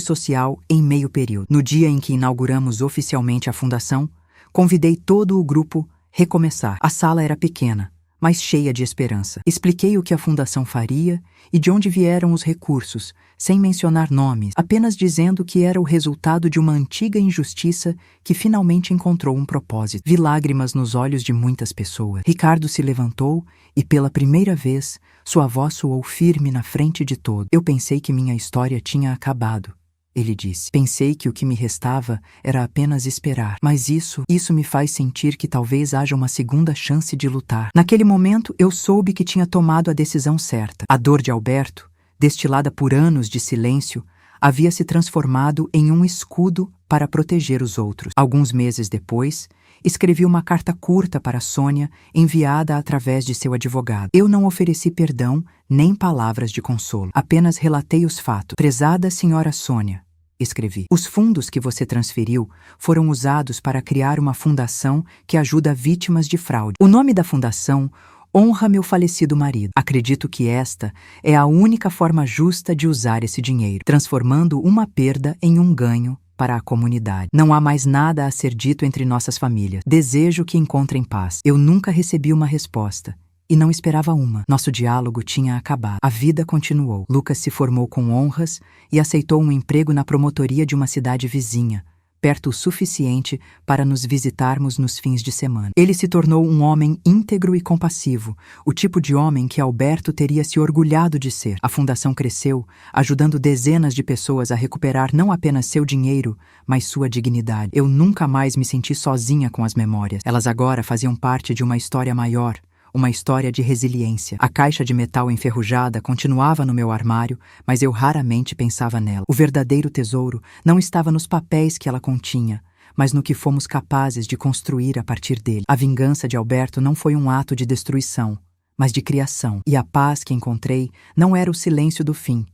social em meio período. No dia em que inauguramos oficialmente a fundação, Convidei todo o grupo a recomeçar. A sala era pequena, mas cheia de esperança. Expliquei o que a fundação faria e de onde vieram os recursos, sem mencionar nomes, apenas dizendo que era o resultado de uma antiga injustiça que finalmente encontrou um propósito. Vi lágrimas nos olhos de muitas pessoas. Ricardo se levantou e, pela primeira vez, sua voz soou firme na frente de todos. Eu pensei que minha história tinha acabado. Ele disse. Pensei que o que me restava era apenas esperar. Mas isso me faz sentir que talvez haja uma segunda chance de lutar. Naquele momento, eu soube que tinha tomado a decisão certa. A dor de Alberto, destilada por anos de silêncio, havia se transformado em um escudo para proteger os outros. Alguns meses depois, escrevi uma carta curta para Sônia, enviada através de seu advogado. Eu não ofereci perdão nem palavras de consolo. Apenas relatei os fatos. Prezada senhora Sônia, escrevi. Os fundos que você transferiu foram usados para criar uma fundação que ajuda vítimas de fraude. O nome da fundação honra meu falecido marido. Acredito que esta é a única forma justa de usar esse dinheiro, transformando uma perda em um ganho para a comunidade. Não há mais nada a ser dito entre nossas famílias. Desejo que encontrem paz. Eu nunca recebi uma resposta. E não esperava uma. Nosso diálogo tinha acabado. A vida continuou. Lucas se formou com honras e aceitou um emprego na promotoria de uma cidade vizinha, perto o suficiente para nos visitarmos nos fins de semana. Ele se tornou um homem íntegro e compassivo, o tipo de homem que Alberto teria se orgulhado de ser. A fundação cresceu, ajudando dezenas de pessoas a recuperar não apenas seu dinheiro, mas sua dignidade. Eu nunca mais me senti sozinha com as memórias. Elas agora faziam parte de uma história maior. Uma história de resiliência. A caixa de metal enferrujada continuava no meu armário, mas eu raramente pensava nela. O verdadeiro tesouro não estava nos papéis que ela continha, mas no que fomos capazes de construir a partir dele. A vingança de Alberto não foi um ato de destruição, mas de criação. E a paz que encontrei não era o silêncio do fim,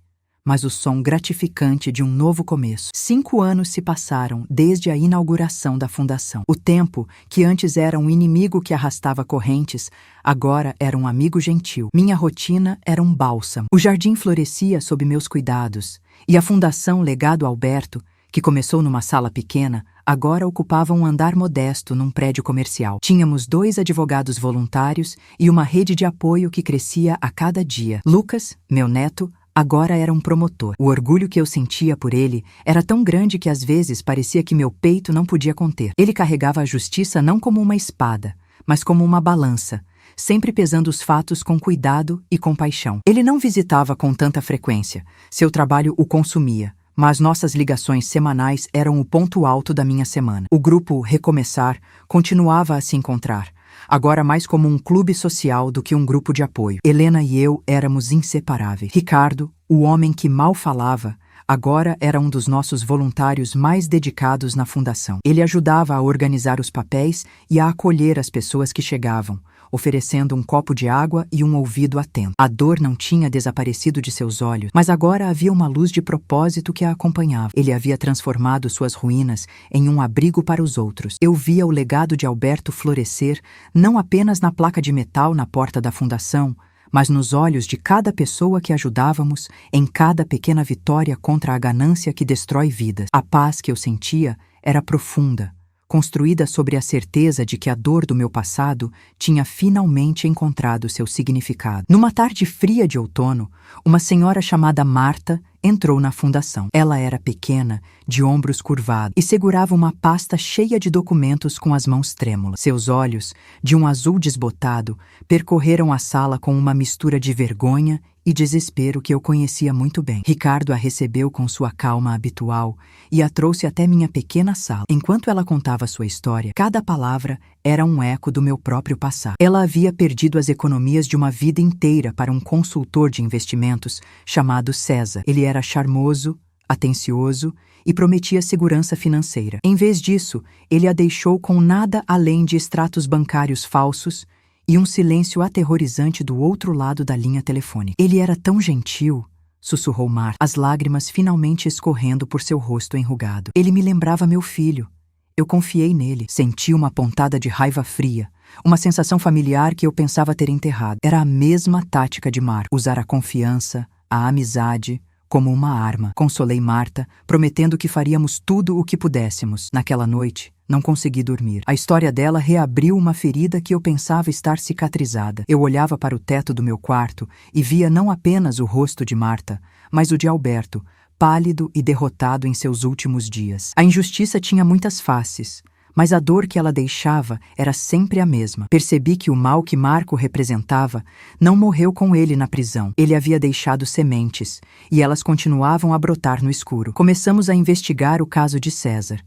mas o som gratificante de um novo começo. 5 anos se passaram desde a inauguração da fundação. O tempo, que antes era um inimigo que arrastava correntes, agora era um amigo gentil. Minha rotina era um bálsamo. O jardim florescia sob meus cuidados, e a fundação Legado Alberto, que começou numa sala pequena, agora ocupava um andar modesto num prédio comercial. Tínhamos 2 advogados voluntários e uma rede de apoio que crescia a cada dia. Lucas, meu neto, agora era um promotor. O orgulho que eu sentia por ele era tão grande que às vezes parecia que meu peito não podia conter. Ele carregava a justiça não como uma espada, mas como uma balança, sempre pesando os fatos com cuidado e compaixão. Ele não visitava com tanta frequência. Seu trabalho o consumia, mas nossas ligações semanais eram o ponto alto da minha semana. O grupo Recomeçar continuava a se encontrar, agora mais como um clube social do que um grupo de apoio. Helena e eu éramos inseparáveis. Ricardo, o homem que mal falava, agora era um dos nossos voluntários mais dedicados na fundação. Ele ajudava a organizar os papéis e a acolher as pessoas que chegavam, oferecendo um copo de água e um ouvido atento. A dor não tinha desaparecido de seus olhos, mas agora havia uma luz de propósito que a acompanhava. Ele havia transformado suas ruínas em um abrigo para os outros. Eu via o legado de Alberto florescer não apenas na placa de metal na porta da fundação, mas nos olhos de cada pessoa que ajudávamos, em cada pequena vitória contra a ganância que destrói vidas. A paz que eu sentia era profunda, construída sobre a certeza de que a dor do meu passado tinha finalmente encontrado seu significado. Numa tarde fria de outono, uma senhora chamada Marta entrou na fundação. Ela era pequena, de ombros curvados, e segurava uma pasta cheia de documentos com as mãos trêmulas. Seus olhos, de um azul desbotado, percorreram a sala com uma mistura de vergonha e desespero que eu conhecia muito bem. Ricardo a recebeu com sua calma habitual e a trouxe até minha pequena sala. Enquanto ela contava sua história, cada palavra era um eco do meu próprio passado. Ela havia perdido as economias de uma vida inteira para um consultor de investimentos chamado César. Ele era charmoso, atencioso e prometia segurança financeira. Em vez disso, ele a deixou com nada além de extratos bancários falsos e um silêncio aterrorizante do outro lado da linha telefônica. Ele era tão gentil, sussurrou Marta, as lágrimas finalmente escorrendo por seu rosto enrugado. Ele me lembrava meu filho. Eu confiei nele. Senti uma pontada de raiva fria, uma sensação familiar que eu pensava ter enterrado. Era a mesma tática de Marta, usar a confiança, a amizade, como uma arma. Consolei Marta, prometendo que faríamos tudo o que pudéssemos. Naquela noite, Não consegui dormir. A história dela reabriu uma ferida que eu pensava estar cicatrizada. Eu olhava para o teto do meu quarto e via não apenas o rosto de Marta, mas o de Alberto, pálido e derrotado em seus últimos dias. A injustiça tinha muitas faces, mas a dor que ela deixava era sempre a mesma. Percebi que o mal que Marco representava não morreu com ele na prisão. Ele havia deixado sementes, e elas continuavam a brotar no escuro. Começamos a investigar o caso de César.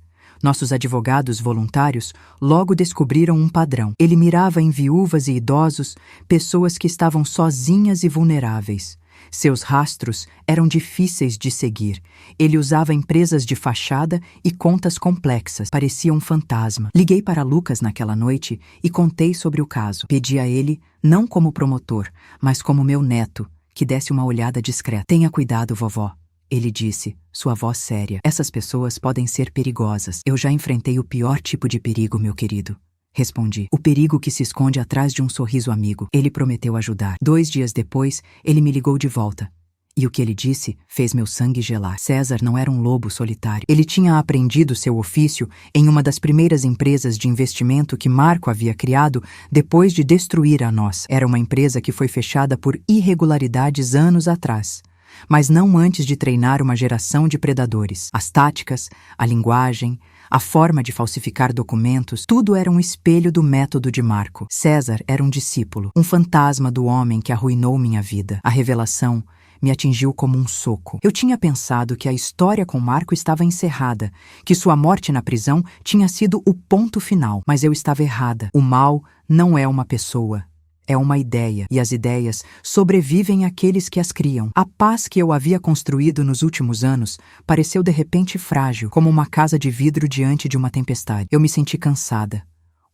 Nossos advogados voluntários logo descobriram um padrão. Ele mirava em viúvas e idosos, pessoas que estavam sozinhas e vulneráveis. Seus rastros eram difíceis de seguir. Ele usava empresas de fachada e contas complexas. Parecia um fantasma. Liguei para Lucas naquela noite e contei sobre o caso. Pedi a ele, não como promotor, mas como meu neto, que desse uma olhada discreta. Tenha cuidado, vovó. Ele disse, sua voz séria. Essas pessoas podem ser perigosas. Eu já enfrentei o pior tipo de perigo, meu querido. Respondi. O perigo que se esconde atrás de um sorriso amigo. Ele prometeu ajudar. 2 dias depois, ele me ligou de volta. E o que ele disse fez meu sangue gelar. César não era um lobo solitário. Ele tinha aprendido seu ofício em uma das primeiras empresas de investimento que Marco havia criado depois de destruir a nossa. Era uma empresa que foi fechada por irregularidades anos atrás, mas não antes de treinar uma geração de predadores. As táticas, a linguagem, a forma de falsificar documentos, tudo era um espelho do método de Marco. César era um discípulo, um fantasma do homem que arruinou minha vida. A revelação me atingiu como um soco. Eu tinha pensado que a história com Marco estava encerrada, que sua morte na prisão tinha sido o ponto final, mas eu estava errada. O mal não é uma pessoa. É uma ideia, e as ideias sobrevivem àqueles que as criam. A paz que eu havia construído nos últimos anos pareceu de repente frágil, como uma casa de vidro diante de uma tempestade. Eu me senti cansada,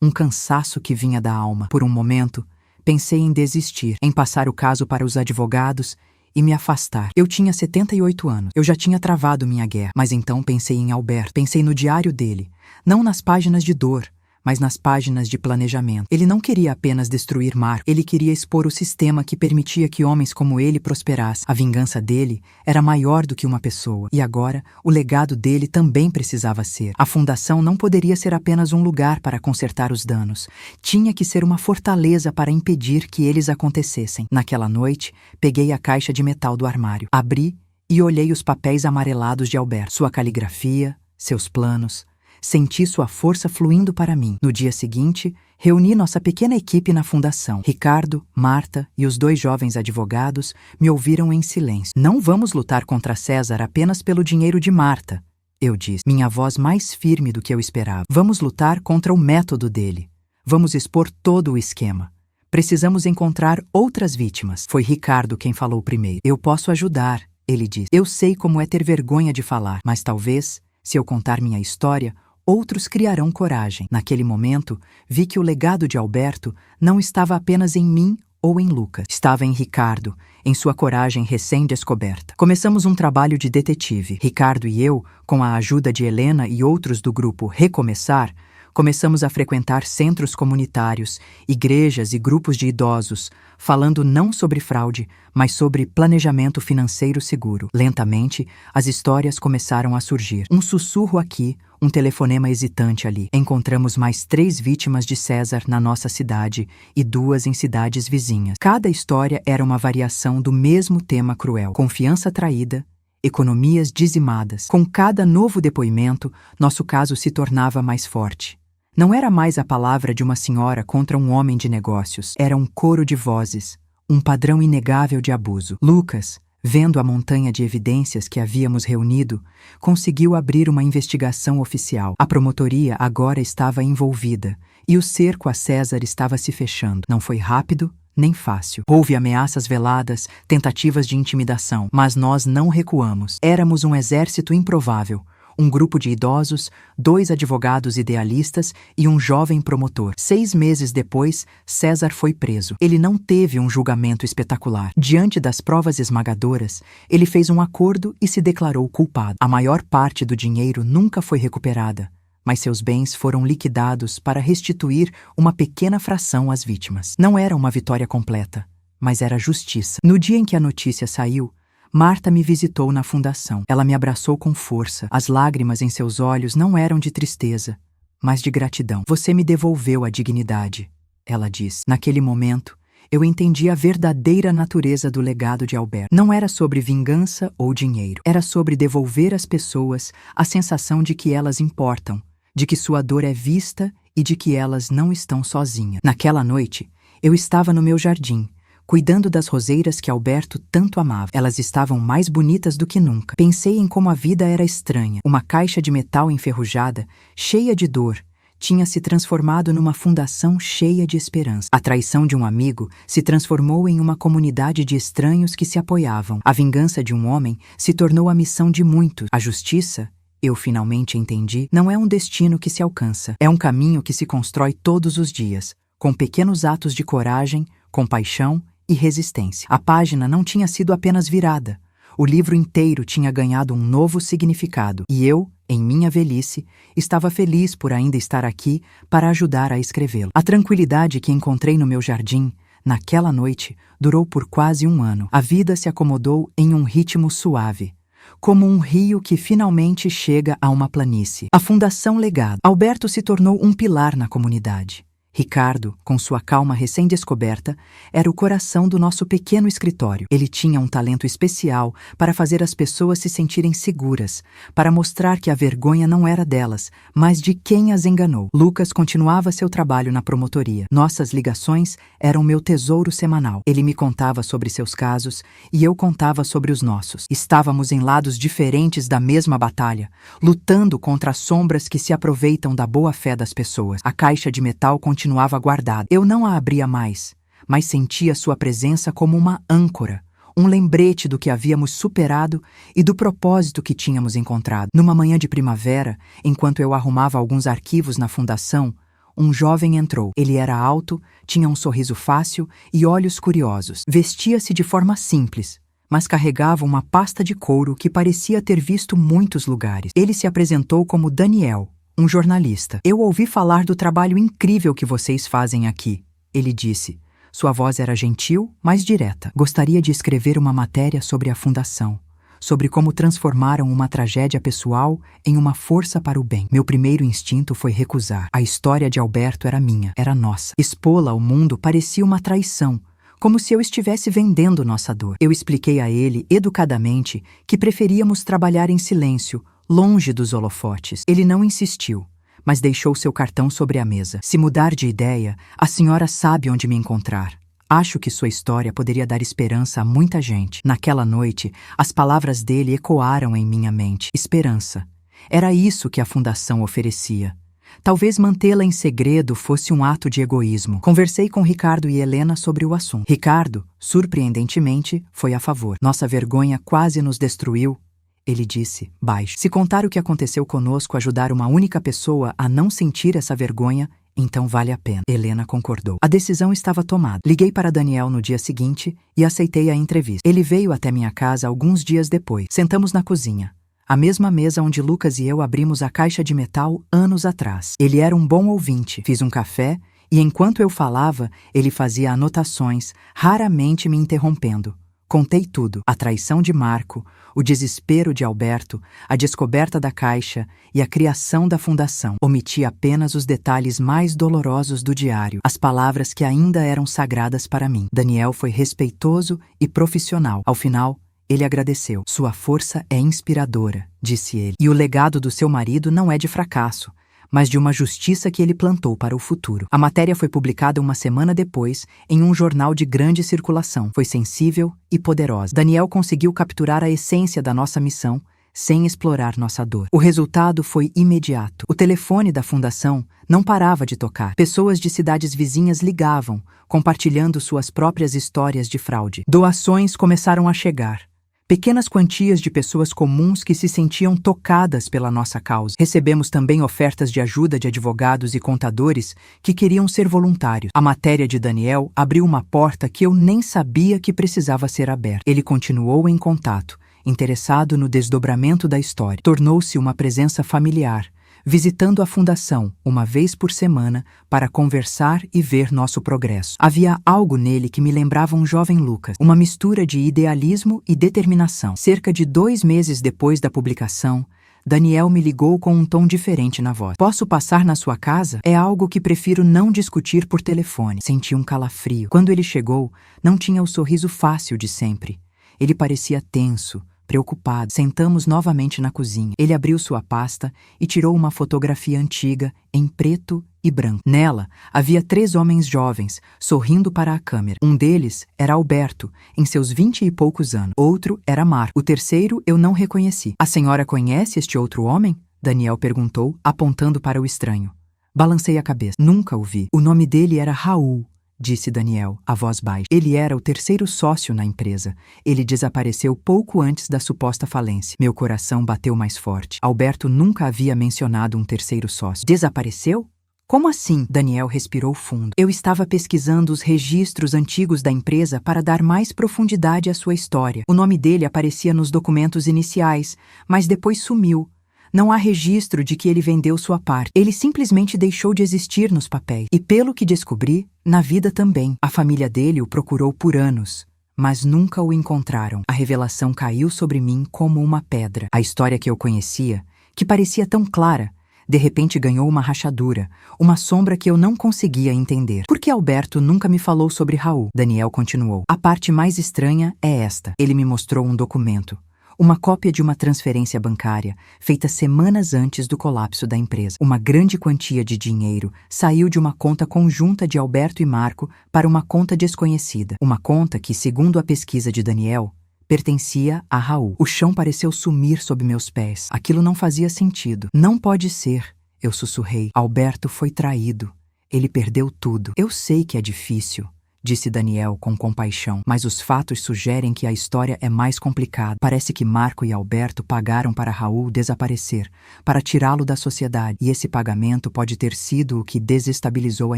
um cansaço que vinha da alma. Por um momento, pensei em desistir, em passar o caso para os advogados e me afastar. Eu tinha 78 anos, eu já tinha travado minha guerra, mas então pensei em Alberto, pensei no diário dele, não nas páginas de dor, mas nas páginas de planejamento. Ele não queria apenas destruir Marco, ele queria expor o sistema que permitia que homens como ele prosperassem. A vingança dele era maior do que uma pessoa, e agora o legado dele também precisava ser. A fundação não poderia ser apenas um lugar para consertar os danos. Tinha que ser uma fortaleza para impedir que eles acontecessem. Naquela noite, peguei a caixa de metal do armário, abri e olhei os papéis amarelados de Alberto, sua caligrafia, seus planos. Senti sua força fluindo para mim. No dia seguinte, reuni nossa pequena equipe na fundação. Ricardo, Marta e os 2 jovens advogados me ouviram em silêncio. Não vamos lutar contra César apenas pelo dinheiro de Marta, eu disse, minha voz mais firme do que eu esperava. Vamos lutar contra o método dele. Vamos expor todo o esquema. Precisamos encontrar outras vítimas. Foi Ricardo quem falou primeiro. Eu posso ajudar, ele disse. Eu sei como é ter vergonha de falar, mas talvez, se eu contar minha história, outros criarão coragem. Naquele momento, vi que o legado de Alberto não estava apenas em mim ou em Lucas. Estava em Ricardo, em sua coragem recém-descoberta. Começamos um trabalho de detetive. Ricardo e eu, com a ajuda de Helena e outros do grupo Recomeçar, começamos a frequentar centros comunitários, igrejas e grupos de idosos, falando não sobre fraude, mas sobre planejamento financeiro seguro. Lentamente, as histórias começaram a surgir. Um sussurro aqui, um telefonema hesitante ali. Encontramos mais 3 vítimas de César na nossa cidade e 2 em cidades vizinhas. Cada história era uma variação do mesmo tema cruel: confiança traída, economias dizimadas. Com cada novo depoimento, nosso caso se tornava mais forte. Não era mais a palavra de uma senhora contra um homem de negócios. Era um coro de vozes, um padrão inegável de abuso. Lucas, vendo a montanha de evidências que havíamos reunido, conseguiu abrir uma investigação oficial. A promotoria agora estava envolvida, e o cerco a César estava se fechando. Não foi rápido, nem fácil. Houve ameaças veladas, tentativas de intimidação, mas nós não recuamos. Éramos um exército improvável. Um grupo de idosos, 2 advogados idealistas e um jovem promotor. 6 meses depois, César foi preso. Ele não teve um julgamento espetacular. Diante das provas esmagadoras, ele fez um acordo e se declarou culpado. A maior parte do dinheiro nunca foi recuperada, mas seus bens foram liquidados para restituir uma pequena fração às vítimas. Não era uma vitória completa, mas era justiça. No dia em que a notícia saiu, Marta me visitou na fundação. Ela me abraçou com força. As lágrimas em seus olhos não eram de tristeza, mas de gratidão. Você me devolveu a dignidade, ela disse. Naquele momento, eu entendi a verdadeira natureza do legado de Alberto. Não era sobre vingança ou dinheiro. Era sobre devolver às pessoas a sensação de que elas importam, de que sua dor é vista e de que elas não estão sozinhas. Naquela noite, eu estava no meu jardim, cuidando das roseiras que Alberto tanto amava. Elas estavam mais bonitas do que nunca. Pensei em como a vida era estranha. Uma caixa de metal enferrujada, cheia de dor, tinha se transformado numa fundação cheia de esperança. A traição de um amigo se transformou em uma comunidade de estranhos que se apoiavam. A vingança de um homem se tornou a missão de muitos. A justiça, eu finalmente entendi, não é um destino que se alcança. É um caminho que se constrói todos os dias, com pequenos atos de coragem, compaixão e resistência. A página não tinha sido apenas virada. O livro inteiro tinha ganhado um novo significado. E eu, em minha velhice, estava feliz por ainda estar aqui para ajudar a escrevê-lo. A tranquilidade que encontrei no meu jardim, naquela noite, durou por quase um ano. A vida se acomodou em um ritmo suave, como um rio que finalmente chega a uma planície. A Fundação Legado. Alberto se tornou um pilar na comunidade. Ricardo, com sua calma recém-descoberta, era o coração do nosso pequeno escritório. Ele tinha um talento especial para fazer as pessoas se sentirem seguras, para mostrar que a vergonha não era delas, mas de quem as enganou. Lucas continuava seu trabalho na promotoria. Nossas ligações eram meu tesouro semanal. Ele me contava sobre seus casos e eu contava sobre os nossos. Estávamos em lados diferentes da mesma batalha, lutando contra as sombras que se aproveitam da boa-fé das pessoas. A caixa de metal continuava guardada. Eu não a abria mais, mas sentia sua presença como uma âncora, um lembrete do que havíamos superado e do propósito que tínhamos encontrado. Numa manhã de primavera, enquanto eu arrumava alguns arquivos na fundação, um jovem entrou. Ele era alto, tinha um sorriso fácil e olhos curiosos. Vestia-se de forma simples, mas carregava uma pasta de couro que parecia ter visto muitos lugares. Ele se apresentou como Daniel, um jornalista. Eu ouvi falar do trabalho incrível que vocês fazem aqui, ele disse. Sua voz era gentil, mas direta. Gostaria de escrever uma matéria sobre a fundação, sobre como transformaram uma tragédia pessoal em uma força para o bem. Meu primeiro instinto foi recusar. A história de Alberto era minha, era nossa. Expô-la ao mundo parecia uma traição, como se eu estivesse vendendo nossa dor. Eu expliquei a ele, educadamente, que preferíamos trabalhar em silêncio, longe dos holofotes. Ele não insistiu, mas deixou seu cartão sobre a mesa. Se mudar de ideia, a senhora sabe onde me encontrar. Acho que sua história poderia dar esperança a muita gente. Naquela noite, as palavras dele ecoaram em minha mente. Esperança. Era isso que a fundação oferecia. Talvez mantê-la em segredo fosse um ato de egoísmo. Conversei com Ricardo e Helena sobre o assunto. Ricardo, surpreendentemente, foi a favor. Nossa vergonha quase nos destruiu, ele disse, baixo. Se contar o que aconteceu conosco ajudar uma única pessoa a não sentir essa vergonha, então vale a pena. Helena concordou. A decisão estava tomada. Liguei para Daniel no dia seguinte e aceitei a entrevista. Ele veio até minha casa alguns dias depois. Sentamos na cozinha, a mesma mesa onde Lucas e eu abrimos a caixa de metal anos atrás. Ele era um bom ouvinte. Fiz um café e enquanto eu falava, ele fazia anotações, raramente me interrompendo. Contei tudo: a traição de Marco, o desespero de Alberto, a descoberta da caixa e a criação da fundação. Omiti apenas os detalhes mais dolorosos do diário, as palavras que ainda eram sagradas para mim. Daniel foi respeitoso e profissional. Ao final, ele agradeceu. Sua força é inspiradora, disse ele. E o legado do seu marido não é de fracasso, mas de uma justiça que ele plantou para o futuro. A matéria foi publicada uma semana depois em um jornal de grande circulação. Foi sensível e poderosa. Daniel conseguiu capturar a essência da nossa missão sem explorar nossa dor. O resultado foi imediato. O telefone da fundação não parava de tocar. Pessoas de cidades vizinhas ligavam, compartilhando suas próprias histórias de fraude. Doações começaram a chegar. Pequenas quantias de pessoas comuns que se sentiam tocadas pela nossa causa. Recebemos também ofertas de ajuda de advogados e contadores que queriam ser voluntários. A matéria de Daniel abriu uma porta que eu nem sabia que precisava ser aberta. Ele continuou em contato, interessado no desdobramento da história. Tornou-se uma presença familiar, visitando a fundação uma vez por semana para conversar e ver nosso progresso. Havia algo nele que me lembrava um jovem Lucas, uma mistura de idealismo e determinação. Cerca de 2 meses depois da publicação, Daniel me ligou com um tom diferente na voz. Posso passar na sua casa? É algo que prefiro não discutir por telefone. Senti um calafrio. Quando ele chegou, não tinha o sorriso fácil de sempre. Ele parecia tenso, preocupado. Sentamos novamente na cozinha. Ele abriu sua pasta e tirou uma fotografia antiga, em preto e branco. Nela, havia 3 homens jovens, sorrindo para a câmera. Um deles era Alberto, em seus 20 e poucos anos. Outro era Marco. O terceiro eu não reconheci. A senhora conhece este outro homem? Daniel perguntou, apontando para o estranho. Balancei a cabeça. Nunca o vi. O nome dele era Raul, disse Daniel, a voz baixa. Ele era o terceiro sócio na empresa. Ele desapareceu pouco antes da suposta falência. Meu coração bateu mais forte. Alberto nunca havia mencionado um terceiro sócio. Desapareceu? Como assim? Daniel respirou fundo. Eu estava pesquisando os registros antigos da empresa para dar mais profundidade à sua história. O nome dele aparecia nos documentos iniciais, mas depois sumiu. Não há registro de que ele vendeu sua parte. Ele simplesmente deixou de existir nos papéis. E pelo que descobri, na vida também. A família dele o procurou por anos, mas nunca o encontraram. A revelação caiu sobre mim como uma pedra. A história que eu conhecia, que parecia tão clara, de repente ganhou uma rachadura, uma sombra que eu não conseguia entender. Por que Alberto nunca me falou sobre Raul? Daniel continuou. A parte mais estranha é esta. Ele me mostrou um documento. Uma cópia de uma transferência bancária, feita semanas antes do colapso da empresa. Uma grande quantia de dinheiro saiu de uma conta conjunta de Alberto e Marco para uma conta desconhecida. Uma conta que, segundo a pesquisa de Daniel, pertencia a Raul. O chão pareceu sumir sob meus pés. Aquilo não fazia sentido. Não pode ser, eu sussurrei. Alberto foi traído. Ele perdeu tudo. Eu sei que é difícil, disse Daniel com compaixão, mas os fatos sugerem que a história é mais complicada. Parece que Marco e Alberto pagaram para Raul desaparecer, para tirá-lo da sociedade, e esse pagamento pode ter sido o que desestabilizou a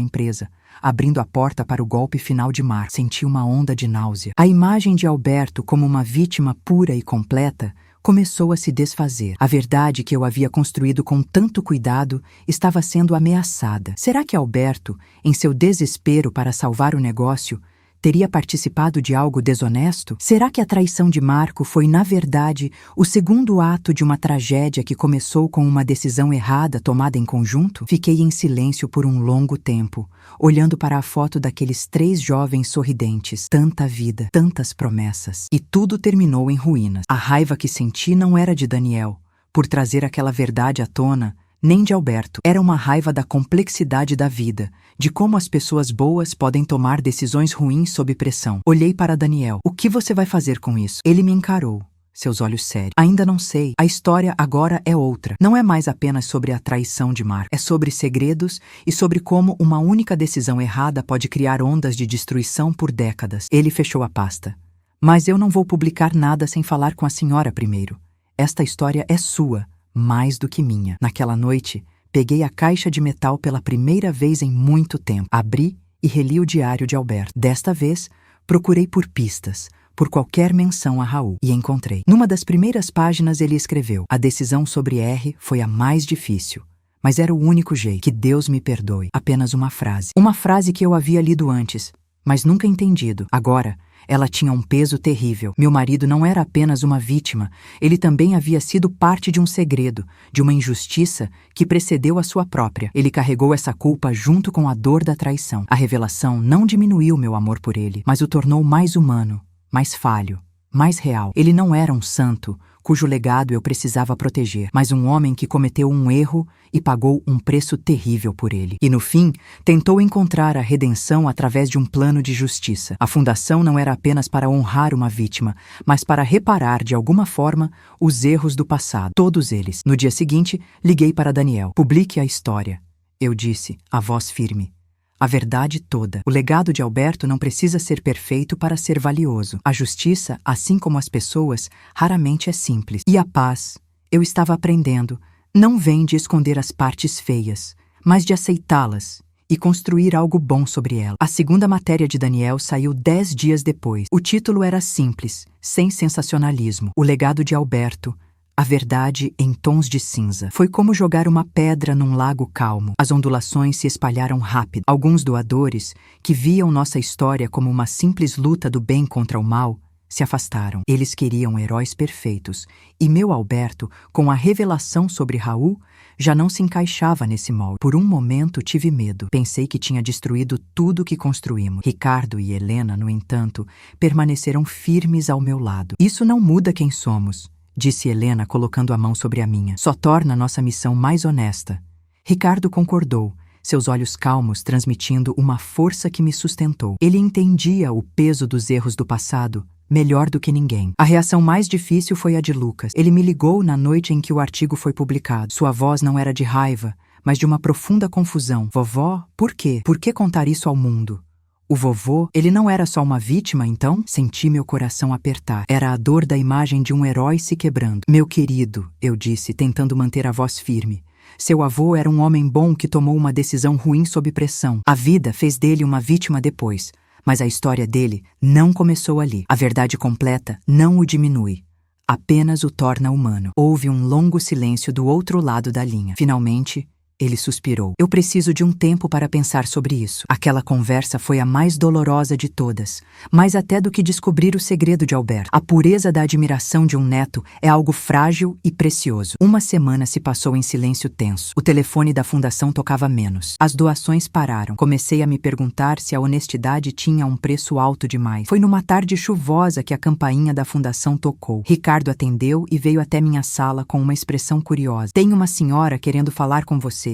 empresa, abrindo a porta para o golpe final de Marco. Senti uma onda de náusea. A imagem de Alberto como uma vítima pura e completa começou a se desfazer. A verdade que eu havia construído com tanto cuidado estava sendo ameaçada. Será que Alberto, em seu desespero para salvar o negócio, teria participado de algo desonesto? Será que a traição de Marco foi, na verdade, o segundo ato de uma tragédia que começou com uma decisão errada tomada em conjunto? Fiquei em silêncio por um longo tempo, olhando para a foto daqueles 3 jovens sorridentes. Tanta vida, tantas promessas. E tudo terminou em ruínas. A raiva que senti não era de Daniel, por trazer aquela verdade à tona, nem de Alberto. Era uma raiva da complexidade da vida, de como as pessoas boas podem tomar decisões ruins sob pressão. Olhei para Daniel. O que você vai fazer com isso? Ele me encarou, seus olhos sérios. Ainda não sei. A história agora é outra. Não é mais apenas sobre a traição de Marco. É sobre segredos e sobre como uma única decisão errada pode criar ondas de destruição por décadas. Ele fechou a pasta. Mas eu não vou publicar nada sem falar com a senhora primeiro. Esta história é sua, mais do que minha. Naquela noite, peguei a caixa de metal pela primeira vez em muito tempo. Abri e reli o diário de Alberto. Desta vez, procurei por pistas, por qualquer menção a Raul, e encontrei. Numa das primeiras páginas ele escreveu: a decisão sobre R foi a mais difícil, mas era o único jeito. Que Deus me perdoe. Apenas uma frase. Uma frase que eu havia lido antes, mas nunca entendido. Agora, ela tinha um peso terrível. Meu marido não era apenas uma vítima, ele também havia sido parte de um segredo, de uma injustiça que precedeu a sua própria. Ele carregou essa culpa junto com a dor da traição. A revelação não diminuiu meu amor por ele, mas o tornou mais humano, mais falho, mais real. Ele não era um santo, cujo legado eu precisava proteger, mas um homem que cometeu um erro e pagou um preço terrível por ele. E no fim, tentou encontrar a redenção através de um plano de justiça. A fundação não era apenas para honrar uma vítima, mas para reparar, de alguma forma, os erros do passado. Todos eles. No dia seguinte, liguei para Daniel. Publique a história, eu disse, a voz firme. A verdade toda. O legado de Alberto não precisa ser perfeito para ser valioso. A justiça, assim como as pessoas, raramente é simples. E a paz, eu estava aprendendo, não vem de esconder as partes feias, mas de aceitá-las e construir algo bom sobre ela. A segunda matéria de Daniel saiu 10 dias depois. O título era simples, sem sensacionalismo. O legado de Alberto. A verdade em tons de cinza. Foi como jogar uma pedra num lago calmo. As ondulações se espalharam rápido. Alguns doadores, que viam nossa história como uma simples luta do bem contra o mal, se afastaram. Eles queriam heróis perfeitos, e meu Alberto, com a revelação sobre Raul, já não se encaixava nesse molde. Por um momento tive medo. Pensei que tinha destruído tudo que construímos. Ricardo e Helena, no entanto, permaneceram firmes ao meu lado. Isso não muda quem somos, disse Helena colocando a mão sobre a minha. Só torna nossa missão mais honesta. Ricardo concordou, seus olhos calmos transmitindo uma força que me sustentou. Ele entendia o peso dos erros do passado melhor do que ninguém. A reação mais difícil foi a de Lucas. Ele me ligou na noite em que o artigo foi publicado. Sua voz não era de raiva, mas de uma profunda confusão. Vovó, por quê? Por que contar isso ao mundo? O vovô, ele não era só uma vítima, então? Senti meu coração apertar. Era a dor da imagem de um herói se quebrando. Meu querido, eu disse, tentando manter a voz firme. Seu avô era um homem bom que tomou uma decisão ruim sob pressão. A vida fez dele uma vítima depois. Mas a história dele não começou ali. A verdade completa não o diminui, apenas o torna humano. Houve um longo silêncio do outro lado da linha. Finalmente, ele suspirou. Eu preciso de um tempo para pensar sobre isso. Aquela conversa foi a mais dolorosa de todas, mais até do que descobrir o segredo de Alberto. A pureza da admiração de um neto é algo frágil e precioso. Uma semana se passou em silêncio tenso. O telefone da fundação tocava menos. As doações pararam. Comecei a me perguntar se a honestidade tinha um preço alto demais. Foi numa tarde chuvosa que a campainha da fundação tocou. Ricardo atendeu e veio até minha sala com uma expressão curiosa. Tem uma senhora querendo falar com você.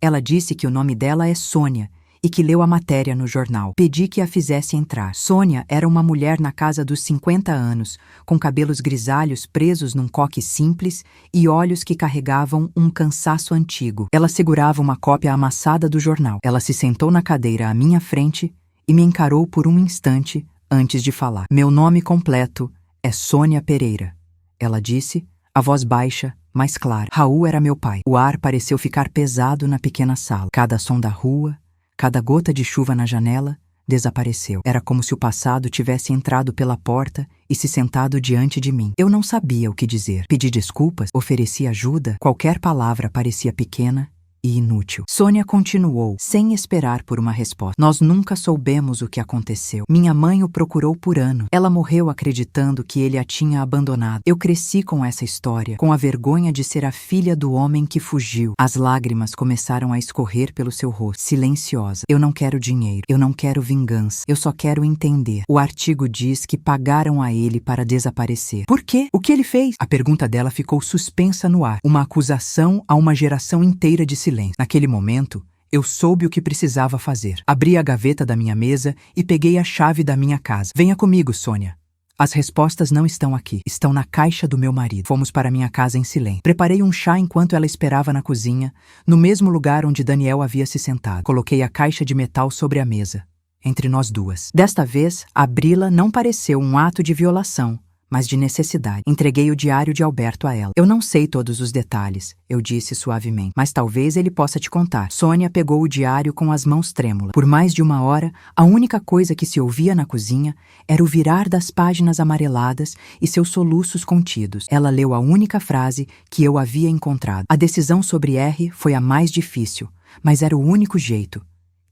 Ela disse que o nome dela é Sônia e que leu a matéria no jornal. Pedi que a fizesse entrar. Sônia era uma mulher na casa dos 50 anos, com cabelos grisalhos presos num coque simples e olhos que carregavam um cansaço antigo. Ela segurava uma cópia amassada do jornal. Ela se sentou na cadeira à minha frente e me encarou por um instante antes de falar. Meu nome completo é Sônia Pereira, ela disse, a voz baixa, mais clara. Raul era meu pai. O ar pareceu ficar pesado na pequena sala. Cada som da rua, cada gota de chuva na janela, desapareceu. Era como se o passado tivesse entrado pela porta e se sentado diante de mim. Eu não sabia o que dizer. Pedi desculpas, ofereci ajuda, qualquer palavra parecia pequena e inútil. Sônia continuou, sem esperar por uma resposta. Nós nunca soubemos o que aconteceu. Minha mãe o procurou por anos. Ela morreu acreditando que ele a tinha abandonado. Eu cresci com essa história, com a vergonha de ser a filha do homem que fugiu. As lágrimas começaram a escorrer pelo seu rosto, silenciosa. Eu não quero dinheiro, eu não quero vingança, eu só quero entender. O artigo diz que pagaram a ele para desaparecer. Por quê? O que ele fez? A pergunta dela ficou suspensa no ar, uma acusação a uma geração inteira de silêncio. Naquele momento, eu soube o que precisava fazer. Abri a gaveta da minha mesa e peguei a chave da minha casa. Venha comigo, Sônia. As respostas não estão aqui. Estão na caixa do meu marido. Fomos para minha casa em silêncio. Preparei um chá enquanto ela esperava na cozinha, no mesmo lugar onde Daniel havia se sentado. Coloquei a caixa de metal sobre a mesa, entre nós duas. Desta vez, abri-la não pareceu um ato de violação, mas de necessidade. Entreguei o diário de Alberto a ela. Eu não sei todos os detalhes, eu disse suavemente, mas talvez ele possa te contar. Sônia pegou o diário com as mãos trêmulas. Por mais de uma hora, a única coisa que se ouvia na cozinha era o virar das páginas amareladas e seus soluços contidos. Ela leu a única frase que eu havia encontrado. A decisão sobre R foi a mais difícil, mas era o único jeito.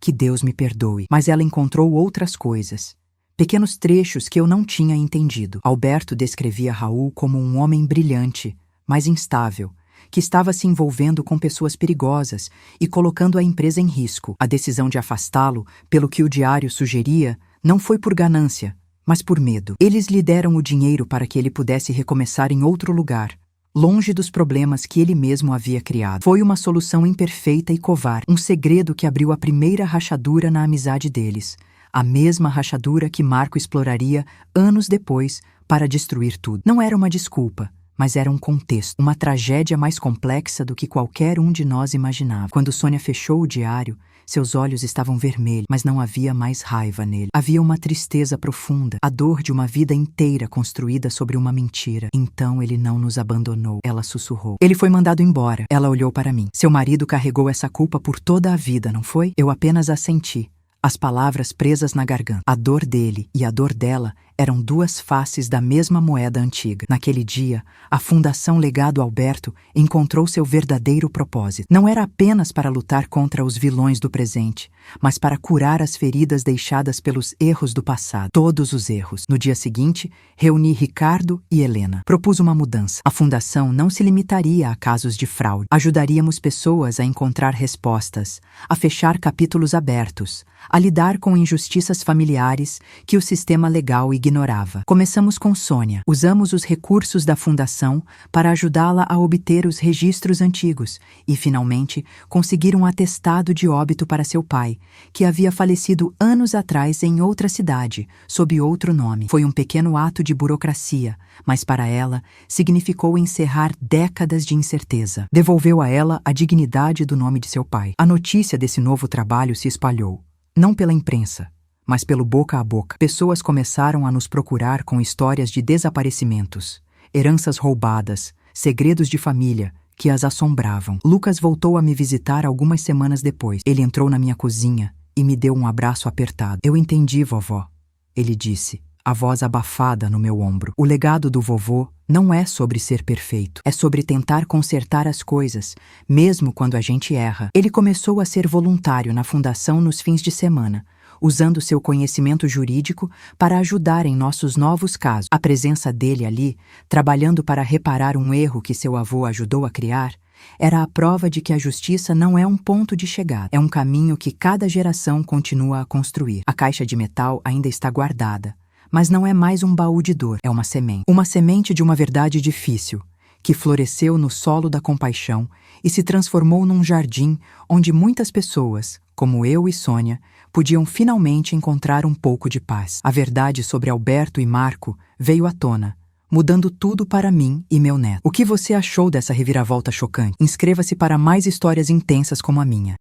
Que Deus me perdoe. Mas ela encontrou outras coisas. Pequenos trechos que eu não tinha entendido. Alberto descrevia Raul como um homem brilhante, mas instável, que estava se envolvendo com pessoas perigosas e colocando a empresa em risco. A decisão de afastá-lo, pelo que o diário sugeria, não foi por ganância, mas por medo. Eles lhe deram o dinheiro para que ele pudesse recomeçar em outro lugar, longe dos problemas que ele mesmo havia criado. Foi uma solução imperfeita e covarde, um segredo que abriu a primeira rachadura na amizade deles. A mesma rachadura que Marco exploraria anos depois para destruir tudo. Não era uma desculpa, mas era um contexto, uma tragédia mais complexa do que qualquer um de nós imaginava. Quando Sônia fechou o diário, seus olhos estavam vermelhos, mas não havia mais raiva nele. Havia uma tristeza profunda, a dor de uma vida inteira construída sobre uma mentira. Então ele não nos abandonou, ela sussurrou. Ele foi mandado embora. Ela olhou para mim. Seu marido carregou essa culpa por toda a vida, não foi? Eu apenas assenti. As palavras presas na garganta. A dor dele e a dor dela eram duas faces da mesma moeda antiga. Naquele dia, a Fundação Legado Alberto encontrou seu verdadeiro propósito. Não era apenas para lutar contra os vilões do presente, mas para curar as feridas deixadas pelos erros do passado. Todos os erros. No dia seguinte, reuni Ricardo e Helena. Propus uma mudança. A Fundação não se limitaria a casos de fraude. Ajudaríamos pessoas a encontrar respostas, a fechar capítulos abertos, a lidar com injustiças familiares que o sistema legal ignorava. Começamos com Sônia. Usamos os recursos da Fundação para ajudá-la a obter os registros antigos e, finalmente, conseguir um atestado de óbito para seu pai, que havia falecido anos atrás em outra cidade, sob outro nome. Foi um pequeno ato de burocracia, mas para ela significou encerrar décadas de incerteza. Devolveu a ela a dignidade do nome de seu pai. A notícia desse novo trabalho se espalhou, não pela imprensa, mas pelo boca a boca. Pessoas começaram a nos procurar com histórias de desaparecimentos, heranças roubadas, segredos de família que as assombravam. Lucas voltou a me visitar algumas semanas depois. Ele entrou na minha cozinha e me deu um abraço apertado. Eu entendi, vovó, ele disse, a voz abafada no meu ombro. O legado do vovô não é sobre ser perfeito, é sobre tentar consertar as coisas, mesmo quando a gente erra. Ele começou a ser voluntário na fundação nos fins de semana, usando seu conhecimento jurídico para ajudar em nossos novos casos. A presença dele ali, trabalhando para reparar um erro que seu avô ajudou a criar, era a prova de que a justiça não é um ponto de chegada, é um caminho que cada geração continua a construir. A caixa de metal ainda está guardada, mas não é mais um baú de dor, é uma semente de uma verdade difícil, que floresceu no solo da compaixão e se transformou num jardim onde muitas pessoas, como eu e Sônia, podiam finalmente encontrar um pouco de paz. A verdade sobre Alberto e Marco veio à tona, mudando tudo para mim e meu neto. O que você achou dessa reviravolta chocante? Inscreva-se para mais histórias intensas como a minha.